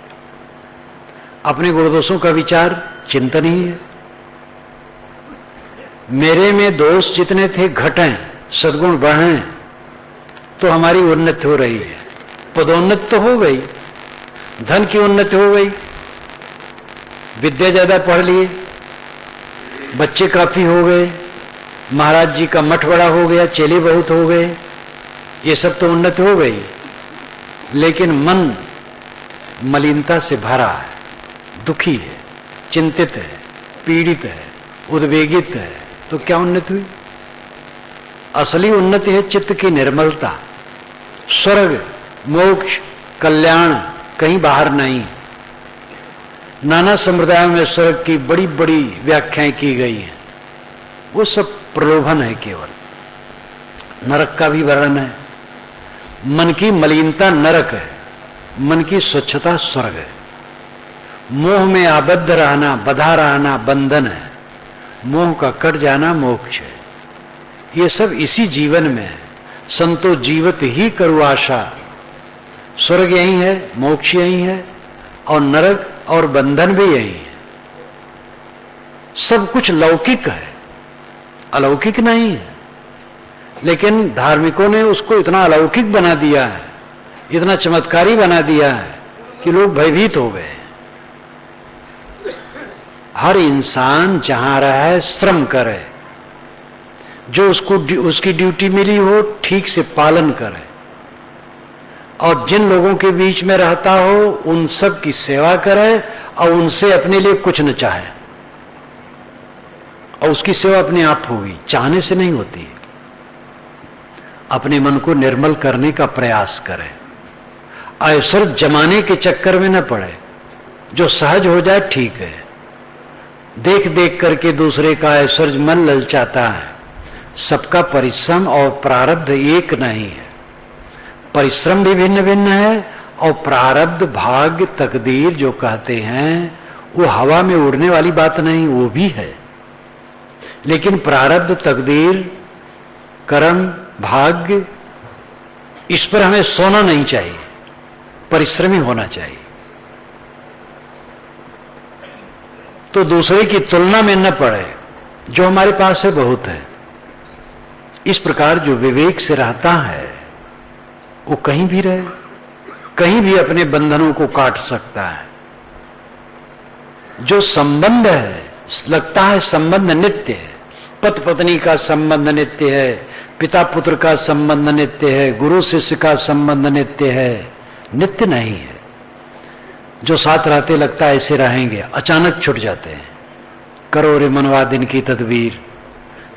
अपने गुण दोषों का विचार चिंतन ही है। मेरे में दोष जितने थे घटें, सद्गुण बढ़ें, तो हमारी उन्नति हो रही है। पदोन्नति तो हो गई, धन की उन्नति हो गई, विद्या ज्यादा पढ़ लिए, बच्चे काफी हो गए, महाराज जी का मठ बड़ा हो गया, चेले बहुत हो गए, ये सब तो उन्नति हो गई। लेकिन मन मलिनता से भरा है, दुखी है, चिंतित है, पीड़ित है, उद्वेगित है, तो क्या उन्नति हुई? असली उन्नति है चित्त की निर्मलता। स्वर्ग, मोक्ष, कल्याण कहीं बाहर नहीं। नाना संप्रदायों में स्वर्ग की बड़ी बड़ी व्याख्याएं की गई हैं, वो सब प्रलोभन है केवल। नरक का भी वर्णन है। मन की मलिनता नरक है, मन की स्वच्छता स्वर्ग है। मोह में आबद्ध रहना, बधा रहना बंधन है, मोह का कट जाना मोक्ष है। ये सब इसी जीवन में है। संतो जीवत ही करु आशा। स्वर्ग यही है, मोक्ष यही है, और नरक और बंधन भी यही है। सब कुछ लौकिक है, अलौकिक नहीं है। लेकिन धार्मिकों ने उसको इतना अलौकिक बना दिया है, इतना चमत्कारी बना दिया है कि लोग भयभीत हो गए। हर इंसान जहां रहे श्रम करे, जो उसको उसकी ड्यूटी मिली हो ठीक से पालन करे, और जिन लोगों के बीच में रहता हो उन सब की सेवा करे, और उनसे अपने लिए कुछ न चाहे। और उसकी सेवा अपने आप होगी, चाहने से नहीं होती। अपने मन को निर्मल करने का प्रयास करे, ऐश्वर्य जमाने के चक्कर में न पड़े। जो सहज हो जाए ठीक है। देख देख करके दूसरे का ऐश्वर्य मन ललचाता है। सबका परिश्रम और प्रारब्ध एक नहीं है। परिश्रम भी भिन्न भिन्न है, और प्रारब्ध, भाग्य, तकदीर जो कहते हैं वो हवा में उड़ने वाली बात नहीं, वो भी है। लेकिन प्रारब्ध, तकदीर, कर्म, भाग्य, इस पर हमें सोना नहीं चाहिए, परिश्रमी होना चाहिए। तो दूसरे की तुलना में न पड़े, जो हमारे पास है बहुत है। इस प्रकार जो विवेक से रहता है वो कहीं भी रहे, कहीं भी अपने बंधनों को काट सकता है। जो संबंध है, लगता है संबंध नित्य है, पति पत्नी का संबंध नित्य है, पिता पुत्र का संबंध नित्य है, गुरु शिष्य का संबंध नित्य है, नित्य नहीं है। जो साथ रहते लगता है ऐसे रहेंगे, अचानक छूट जाते हैं। करो रे मनवा दिन की तदबीर,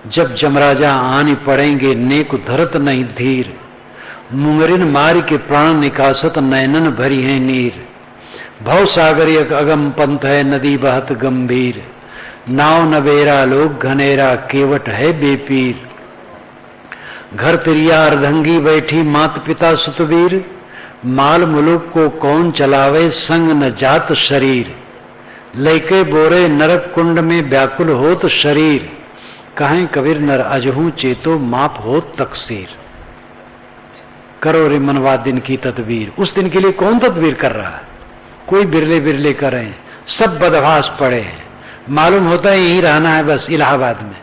जब जमराजा आनी पड़ेंगे नेक धरत नहीं धीर। मुंगरिन मार के प्राण निकासत नैनन भरी है नीर। भव सागर एक अगम पंथ है नदी बहत गंभीर। नाव नबेरा लोग घनेरा केवट है बेपीर। घर तिरिया अर्धंगी बैठी मात पिता सुतवीर। माल मुलुक को कौन चलावे संग न जात शरीर। लेके बोरे नरक कुंड में व्याकुल होत शरीर। कहें कबीर नर अजहू चेतो माप होत तकसीर। करो रे मनवा दिन की तदबीर। उस दिन के लिए कौन तदबीर कर रहा है? कोई बिरले बिरले कर रहे हैं, सब बदभास पड़े हैं। मालूम होता है यहीं रहना है बस, इलाहाबाद में।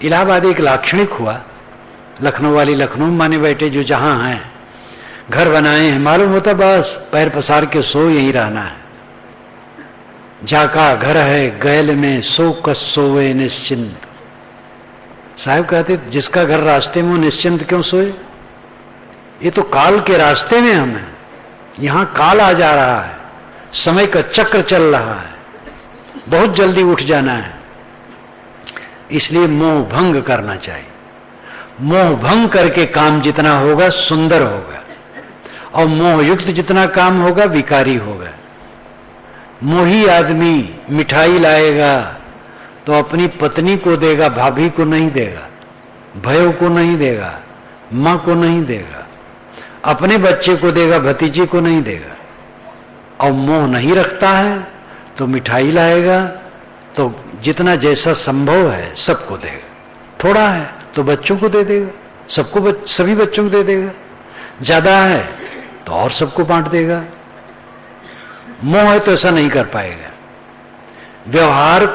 इलाहाबाद एक लाक्षणिक हुआ, लखनऊ वाली लखनऊ माने बैठे जो जहां हैं, घर बनाए हैं, मालूम होता बस पैर पसार के सो यहीं रहना है। जाका घर है गैल में सो कस सोवे निश्चिंत। साहब कहते जिसका घर रास्ते में वो निश्चिंत क्यों सोए? ये तो काल के रास्ते में हम हैं, यहां काल आ जा रहा है, समय का चक्र चल रहा है, बहुत जल्दी उठ जाना है। इसलिए मोह भंग करना चाहिए। मोह भंग करके काम जितना होगा सुंदर होगा, और मोह युक्त जितना काम होगा विकारी होगा। मोही आदमी मिठाई लाएगा तो अपनी पत्नी को देगा, भाभी को नहीं देगा, भयो को नहीं देगा, माँ को नहीं देगा, अपने बच्चे को देगा, भतीजे को नहीं देगा। और मोह नहीं रखता है तो मिठाई लाएगा तो जितना जैसा संभव है सबको देगा, थोड़ा है तो बच्चों को दे देगा, सभी बच्चों को दे देगा, ज्यादा है तो और सबको बांट देगा। मोह है तो ऐसा नहीं कर पाएगा। व्यवहार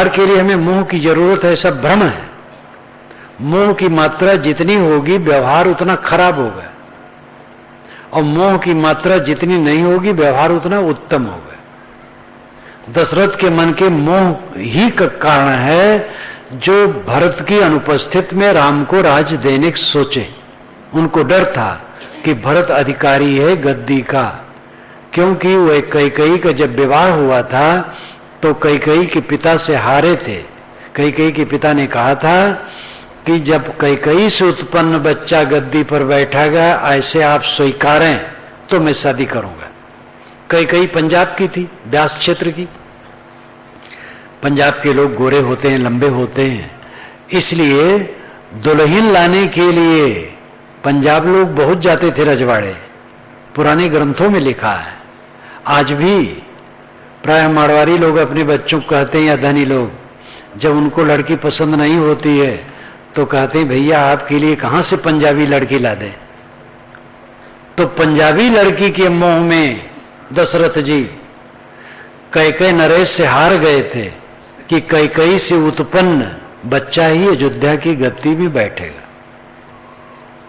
के लिए हमें मोह की जरूरत है, ऐसा भ्रम है। मोह की मात्रा जितनी होगी व्यवहार उतना खराब होगा, और मोह की मात्रा जितनी नहीं होगी व्यवहार उतना उत्तम होगा। दशरथ के मन के मोह ही का कारण है जो भरत की अनुपस्थित में राम को राज देने सोचे। उनको डर था कि भरत अधिकारी है गद्दी का, क्योंकि वह कैकेयी का जब विवाह हुआ था तो कैकेयी के पिता से हारे थे। कैकेयी के पिता ने कहा था कि जब कैकेयी से उत्पन्न बच्चा गद्दी पर बैठेगा ऐसे आप स्वीकारें तो मैं शादी करूंगा। कैकेयी पंजाब की थी, ब्यास क्षेत्र की। पंजाब के लोग गोरे होते हैं, लंबे होते हैं, इसलिए दुल्हन लाने के लिए पंजाब लोग बहुत जाते थे रजवाड़े। पुराने ग्रंथों में लिखा है। आज भी प्राय मारवाड़ी लोग अपने बच्चों को कहते हैं, या धनी लोग, जब उनको लड़की पसंद नहीं होती है तो कहते हैं भैया आपके लिए कहां से पंजाबी लड़की ला दें। तो पंजाबी लड़की के मोह में दशरथ जी कैकेयी नरेश से हार गए थे कि कैकेयी से उत्पन्न बच्चा ही अयोध्या की गद्दी में बैठेगा।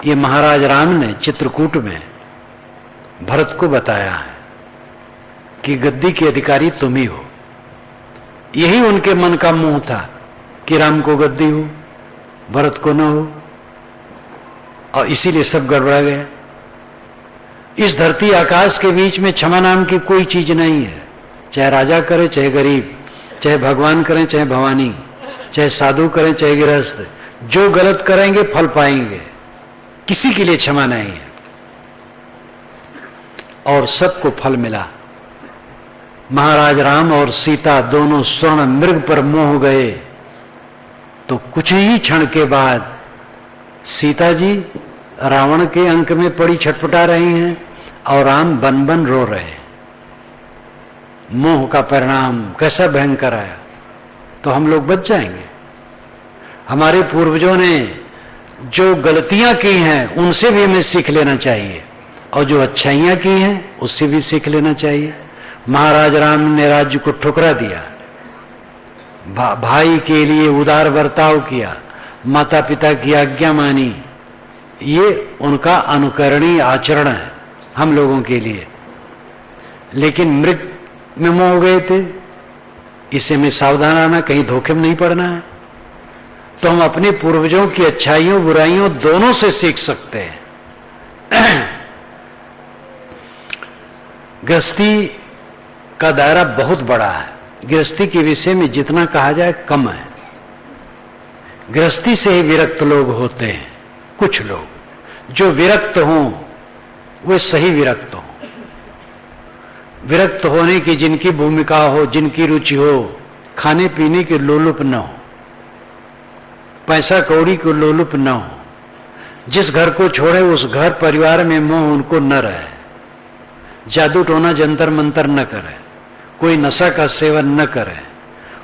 ये महाराज राम ने चित्रकूट में भरत को बताया है कि गद्दी के अधिकारी तुम ही हो। यही उनके मन का मोह था कि राम को गद्दी हो, भरत को न हो, और इसीलिए सब गड़बड़ा गया। इस धरती आकाश के बीच में क्षमा नाम की कोई चीज नहीं है। चाहे राजा करे चाहे गरीब, चाहे भगवान करें चाहे भवानी, चाहे साधु करें चाहे गृहस्थ, जो गलत करेंगे फल पाएंगे। किसी के लिए क्षमा नहीं है, और सबको फल मिला। महाराज राम और सीता दोनों स्वर्ण मृग पर मोह गए तो कुछ ही क्षण के बाद सीता जी रावण के अंक में पड़ी छटपटा रही हैं और राम बन बन रो रहे हैं। मोह का परिणाम कैसा भयंकर आया, तो हम लोग बच जाएंगे। हमारे पूर्वजों ने जो गलतियां की हैं उनसे भी हमें सीख लेना चाहिए, और जो अच्छाइयां की हैं उससे भी सीख लेना चाहिए। महाराज राम ने राज्य को ठुकरा दिया, भाई के लिए उदार बर्ताव किया, माता पिता की आज्ञा मानी, ये उनका अनुकरणीय आचरण है हम लोगों के लिए। लेकिन मृग में मोह गए थे, इसे में सावधान रहना, कहीं धोखे में नहीं पड़ना है। तो हम अपने पूर्वजों की अच्छाइयों बुराइयों दोनों से सीख सकते हैं। गृहस्थी का दायरा बहुत बड़ा है। गृहस्थी के विषय में जितना कहा जाए कम है। गृहस्थी से ही विरक्त लोग होते हैं। कुछ लोग जो विरक्त हों वे सही विरक्त हों। विरक्त होने की जिनकी भूमिका हो, जिनकी रुचि हो, खाने पीने के लोलुप न हो, पैसा कौड़ी को लोलुप न हो, जिस घर को छोड़े उस घर परिवार में मोह उनको न रहे, जादू टोना जंतर मंतर न करे, कोई नशा का सेवन न करे,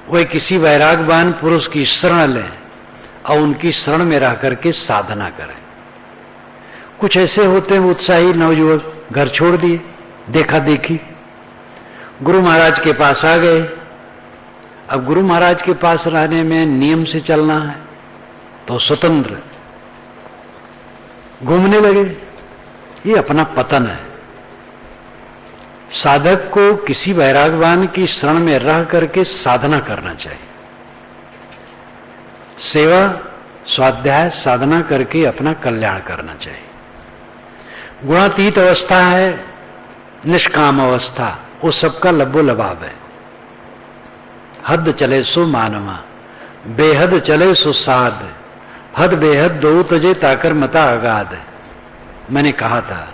वे किसी वैरागवान पुरुष की शरण लें और उनकी शरण में रह करके साधना करें। कुछ ऐसे होते हैं उत्साही नवयुवक, घर छोड़ दिए, देखा देखी, गुरु महाराज के पास आ गए। अब गुरु महाराज के पास रहने में नियम से चलना है तो स्वतंत्र घूमने लगे। ये अपना पतन है। साधक को किसी वैरागवान की शरण में रह करके साधना करना चाहिए। सेवा स्वाध्याय साधना करके अपना कल्याण करना चाहिए। गुणातीत अवस्था है, निष्काम अवस्था, वो सबका लब्बो लबाब है। हद चले सो मानवा, बेहद चले सुसाद, हद बेहद दो तजे ताकर मता आगाद। मैंने कहा था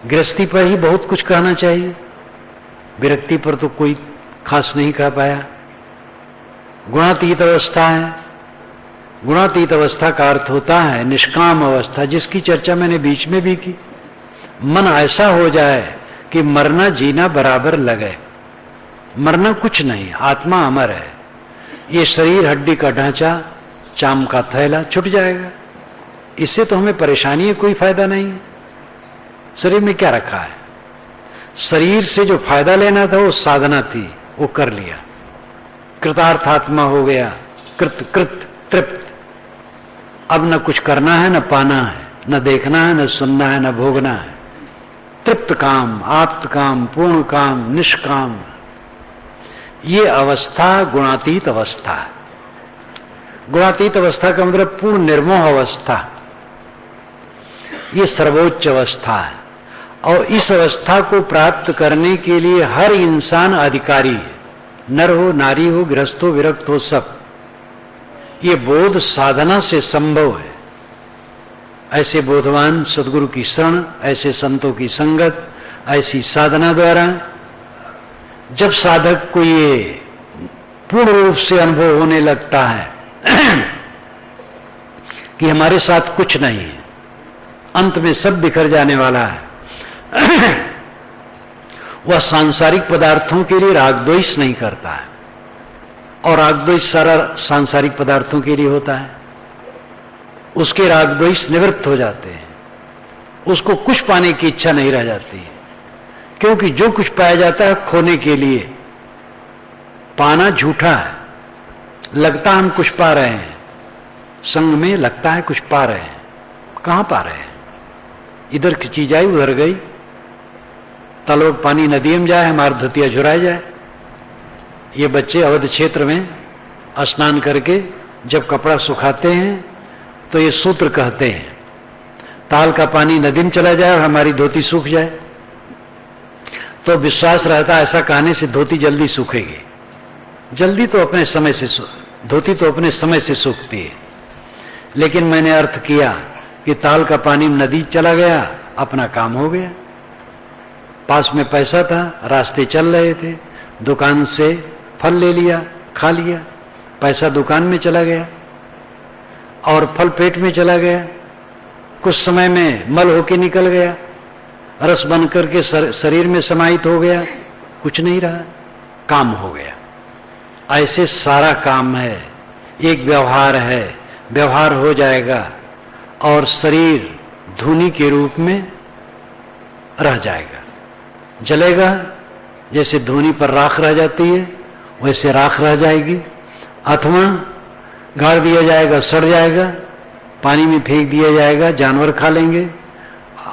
गृहस्थी पर ही बहुत कुछ कहना चाहिए, विरक्ति पर तो कोई खास नहीं कह पाया। गुणातीत अवस्था है, गुणातीत अवस्था का अर्थ होता है निष्काम अवस्था, जिसकी चर्चा मैंने बीच में भी की। मन ऐसा हो जाए कि मरना जीना बराबर लगे, मरना कुछ नहीं, आत्मा अमर है। ये शरीर हड्डी का ढांचा, चाम का थैला छूट जाएगा, इससे तो हमें परेशानी है, कोई फायदा नहीं है। शरीर में क्या रखा है? शरीर से जो फायदा लेना था वो साधना थी, वो कर लिया, कृतार्थात्मा हो गया, कृत कृत तृप्त। अब न कुछ करना है, न पाना है, न देखना है, न सुनना है, न भोगना है। तृप्त काम, आप्त काम, पूर्ण काम, निष्काम, ये अवस्था गुणातीत अवस्था है। गुणातीत अवस्था का मतलब पूर्ण निर्मोह अवस्था, ये सर्वोच्च अवस्था है। और इस अवस्था को प्राप्त करने के लिए हर इंसान अधिकारी है, नर हो, नारी हो, गृहस्थ हो, विरक्त हो, सब। ये बोध साधना से संभव है। ऐसे बोधवान सदगुरु की शरण, ऐसे संतों की संगत, ऐसी साधना द्वारा जब साधक को ये पूर्ण रूप से अनुभव होने लगता है कि हमारे साथ कुछ नहीं है, अंत में सब बिखर जाने वाला है, वह सांसारिक पदार्थों के लिए राग द्वेष नहीं करता है। और राग द्वेष सारा सांसारिक पदार्थों के लिए होता है। उसके राग द्वेष निवृत्त हो जाते हैं, उसको कुछ पाने की इच्छा नहीं रह जाती है, क्योंकि जो कुछ पाया जाता है खोने के लिए, पाना झूठा है। लगता हम कुछ पा रहे हैं, संग में लगता है कुछ पा रहे हैं, कहां पा रहे हैं? इधर की चीज आई उधर गई, तलोक पानी नदी में जाए, हमारा धुतिया झुराए जाए। ये बच्चे अवध क्षेत्र में स्नान करके जब कपड़ा सुखाते हैं तो ये सूत्र कहते हैं, ताल का पानी नदी में चला जाए और हमारी धोती सूख जाए। तो विश्वास रहता है ऐसा कहने से धोती जल्दी सूखेगी। जल्दी तो अपने समय से, धोती तो अपने समय से सूखती है। लेकिन मैंने अर्थ किया कि ताल का पानी नदी चला गया, अपना काम हो गया। पास में पैसा था, रास्ते चल रहे थे, दुकान से फल ले लिया, खा लिया, पैसा दुकान में चला गया और फल पेट में चला गया। कुछ समय में मल होके निकल गया, रस बन करके शरीर में समाहित हो गया, कुछ नहीं रहा, काम हो गया। ऐसे सारा काम है, एक व्यवहार है, व्यवहार हो जाएगा और शरीर धूनी के रूप में रह जाएगा, जलेगा। जैसे धूनी पर राख रह जाती है वैसे राख रह जाएगी, अथवा गाड़ दिया जाएगा, सड़ जाएगा, पानी में फेंक दिया जाएगा, जानवर खा लेंगे,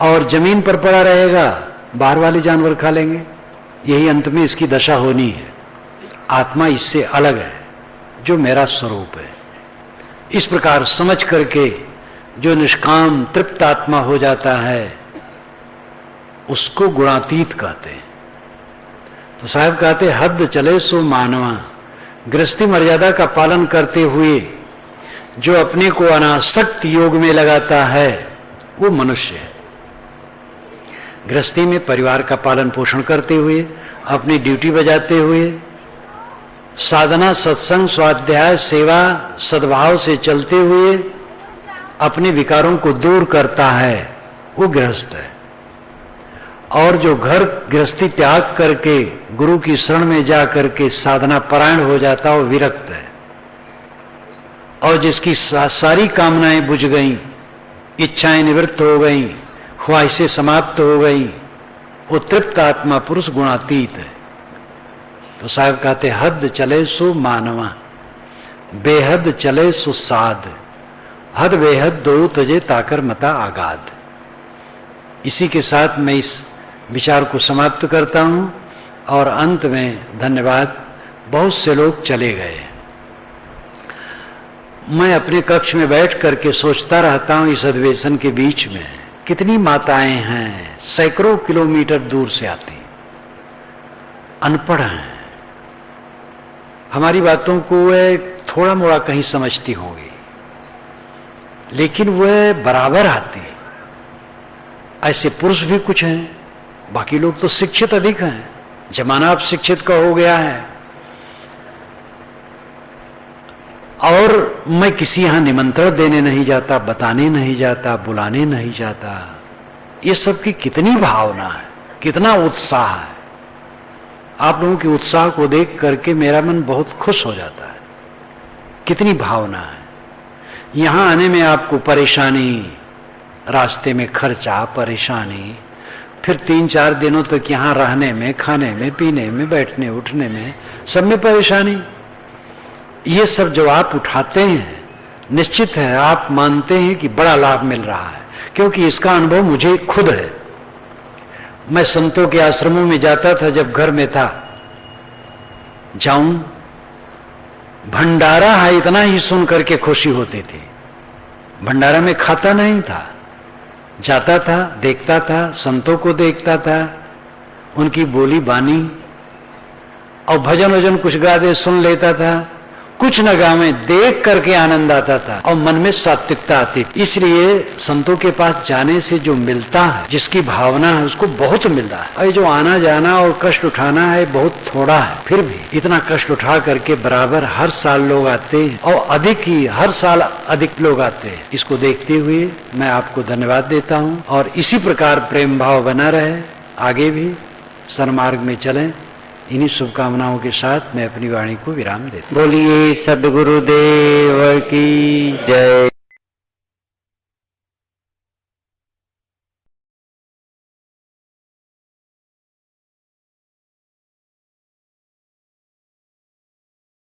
और जमीन पर पड़ा रहेगा, बाहर वाले जानवर खा लेंगे। यही अंत में इसकी दशा होनी है। आत्मा इससे अलग है, जो मेरा स्वरूप है। इस प्रकार समझ करके जो निष्काम तृप्त आत्मा हो जाता है उसको गुणातीत कहते हैं। तो साहब कहते हद चले सो मानवा, गृहस्थी मर्यादा का पालन करते हुए जो अपने को अनासक्त योग में लगाता है वो मनुष्य है। गृहस्थी में परिवार का पालन पोषण करते हुए, अपनी ड्यूटी बजाते हुए, साधना, सत्संग, स्वाध्याय, सेवा, सद्भाव से चलते हुए अपने विकारों को दूर करता है, वो गृहस्थ है। और जो घर गृहस्थी त्याग करके गुरु की शरण में जा करके साधना परायण हो जाता है, वो विरक्त है। और जिसकी सारी कामनाएं बुझ गईं, इच्छाएं निवृत्त हो गईं, ख्वाहिशें समाप्त हो गईं, वो तृप्त आत्मा पुरुष गुणातीत है। तो साहब कहते हद चले सो मानवा, बेहद चले सो साध, हद बेहद दो तजे ताकर मता आगाध। इसी के साथ मैं इस विचार को समाप्त करता हूं और अंत में धन्यवाद। बहुत से लोग चले गए, मैं अपने कक्ष में बैठ करके सोचता रहता हूं इस अधिवेशन के बीच में कितनी माताएं हैं, सैकड़ों किलोमीटर दूर से आती, अनपढ़ हैं, हमारी बातों को थोड़ा मोड़ा कहीं समझती होंगी, लेकिन वह बराबर आती। ऐसे पुरुष भी कुछ हैं, बाकी लोग तो शिक्षित अधिक हैं, जमाना अब शिक्षित का हो गया है। और मैं किसी यहां निमंत्रण देने नहीं जाता, बताने नहीं जाता, बुलाने नहीं जाता। ये सब की कितनी भावना है, कितना उत्साह है। आप लोगों के उत्साह को देख करके मेरा मन बहुत खुश हो जाता है। कितनी भावना है। यहां आने में आपको परेशानी, रास्ते में खर्चा, परेशानी, फिर 3-4 दिनों तक यहां रहने में, खाने में, पीने में, बैठने उठने में, सब में परेशानी। ये सब जो आप उठाते हैं, निश्चित है आप मानते हैं कि बड़ा लाभ मिल रहा है, क्योंकि इसका अनुभव मुझे खुद है। मैं संतों के आश्रमों में जाता था, जब घर में था, जाऊं भंडारा है इतना ही सुन करके खुशी होती थी। भंडारा में खाता नहीं था, जाता था, देखता था, संतों को देखता था, उनकी बोली बानी और भजन वजन कुछ गा दे सुन लेता था, कुछ न गावे, देख करके आनंद आता था और मन में सात्विकता आती। इसलिए संतों के पास जाने से जो मिलता है, जिसकी भावना है, उसको बहुत मिलता है। और जो आना जाना और कष्ट उठाना है बहुत थोड़ा है, फिर भी इतना कष्ट उठा करके बराबर हर साल लोग आते हैं और अधिक ही हर साल अधिक लोग आते हैं। इसको देखते हुए मैं आपको धन्यवाद देता हूँ और इसी प्रकार प्रेम भाव बना रहे, आगे भी सन्मार्ग में चलें। इन्हीं शुभकामनाओं के साथ मैं अपनी वाणी को विराम देता हूं। बोलिए सद्गुरुदेव की जय।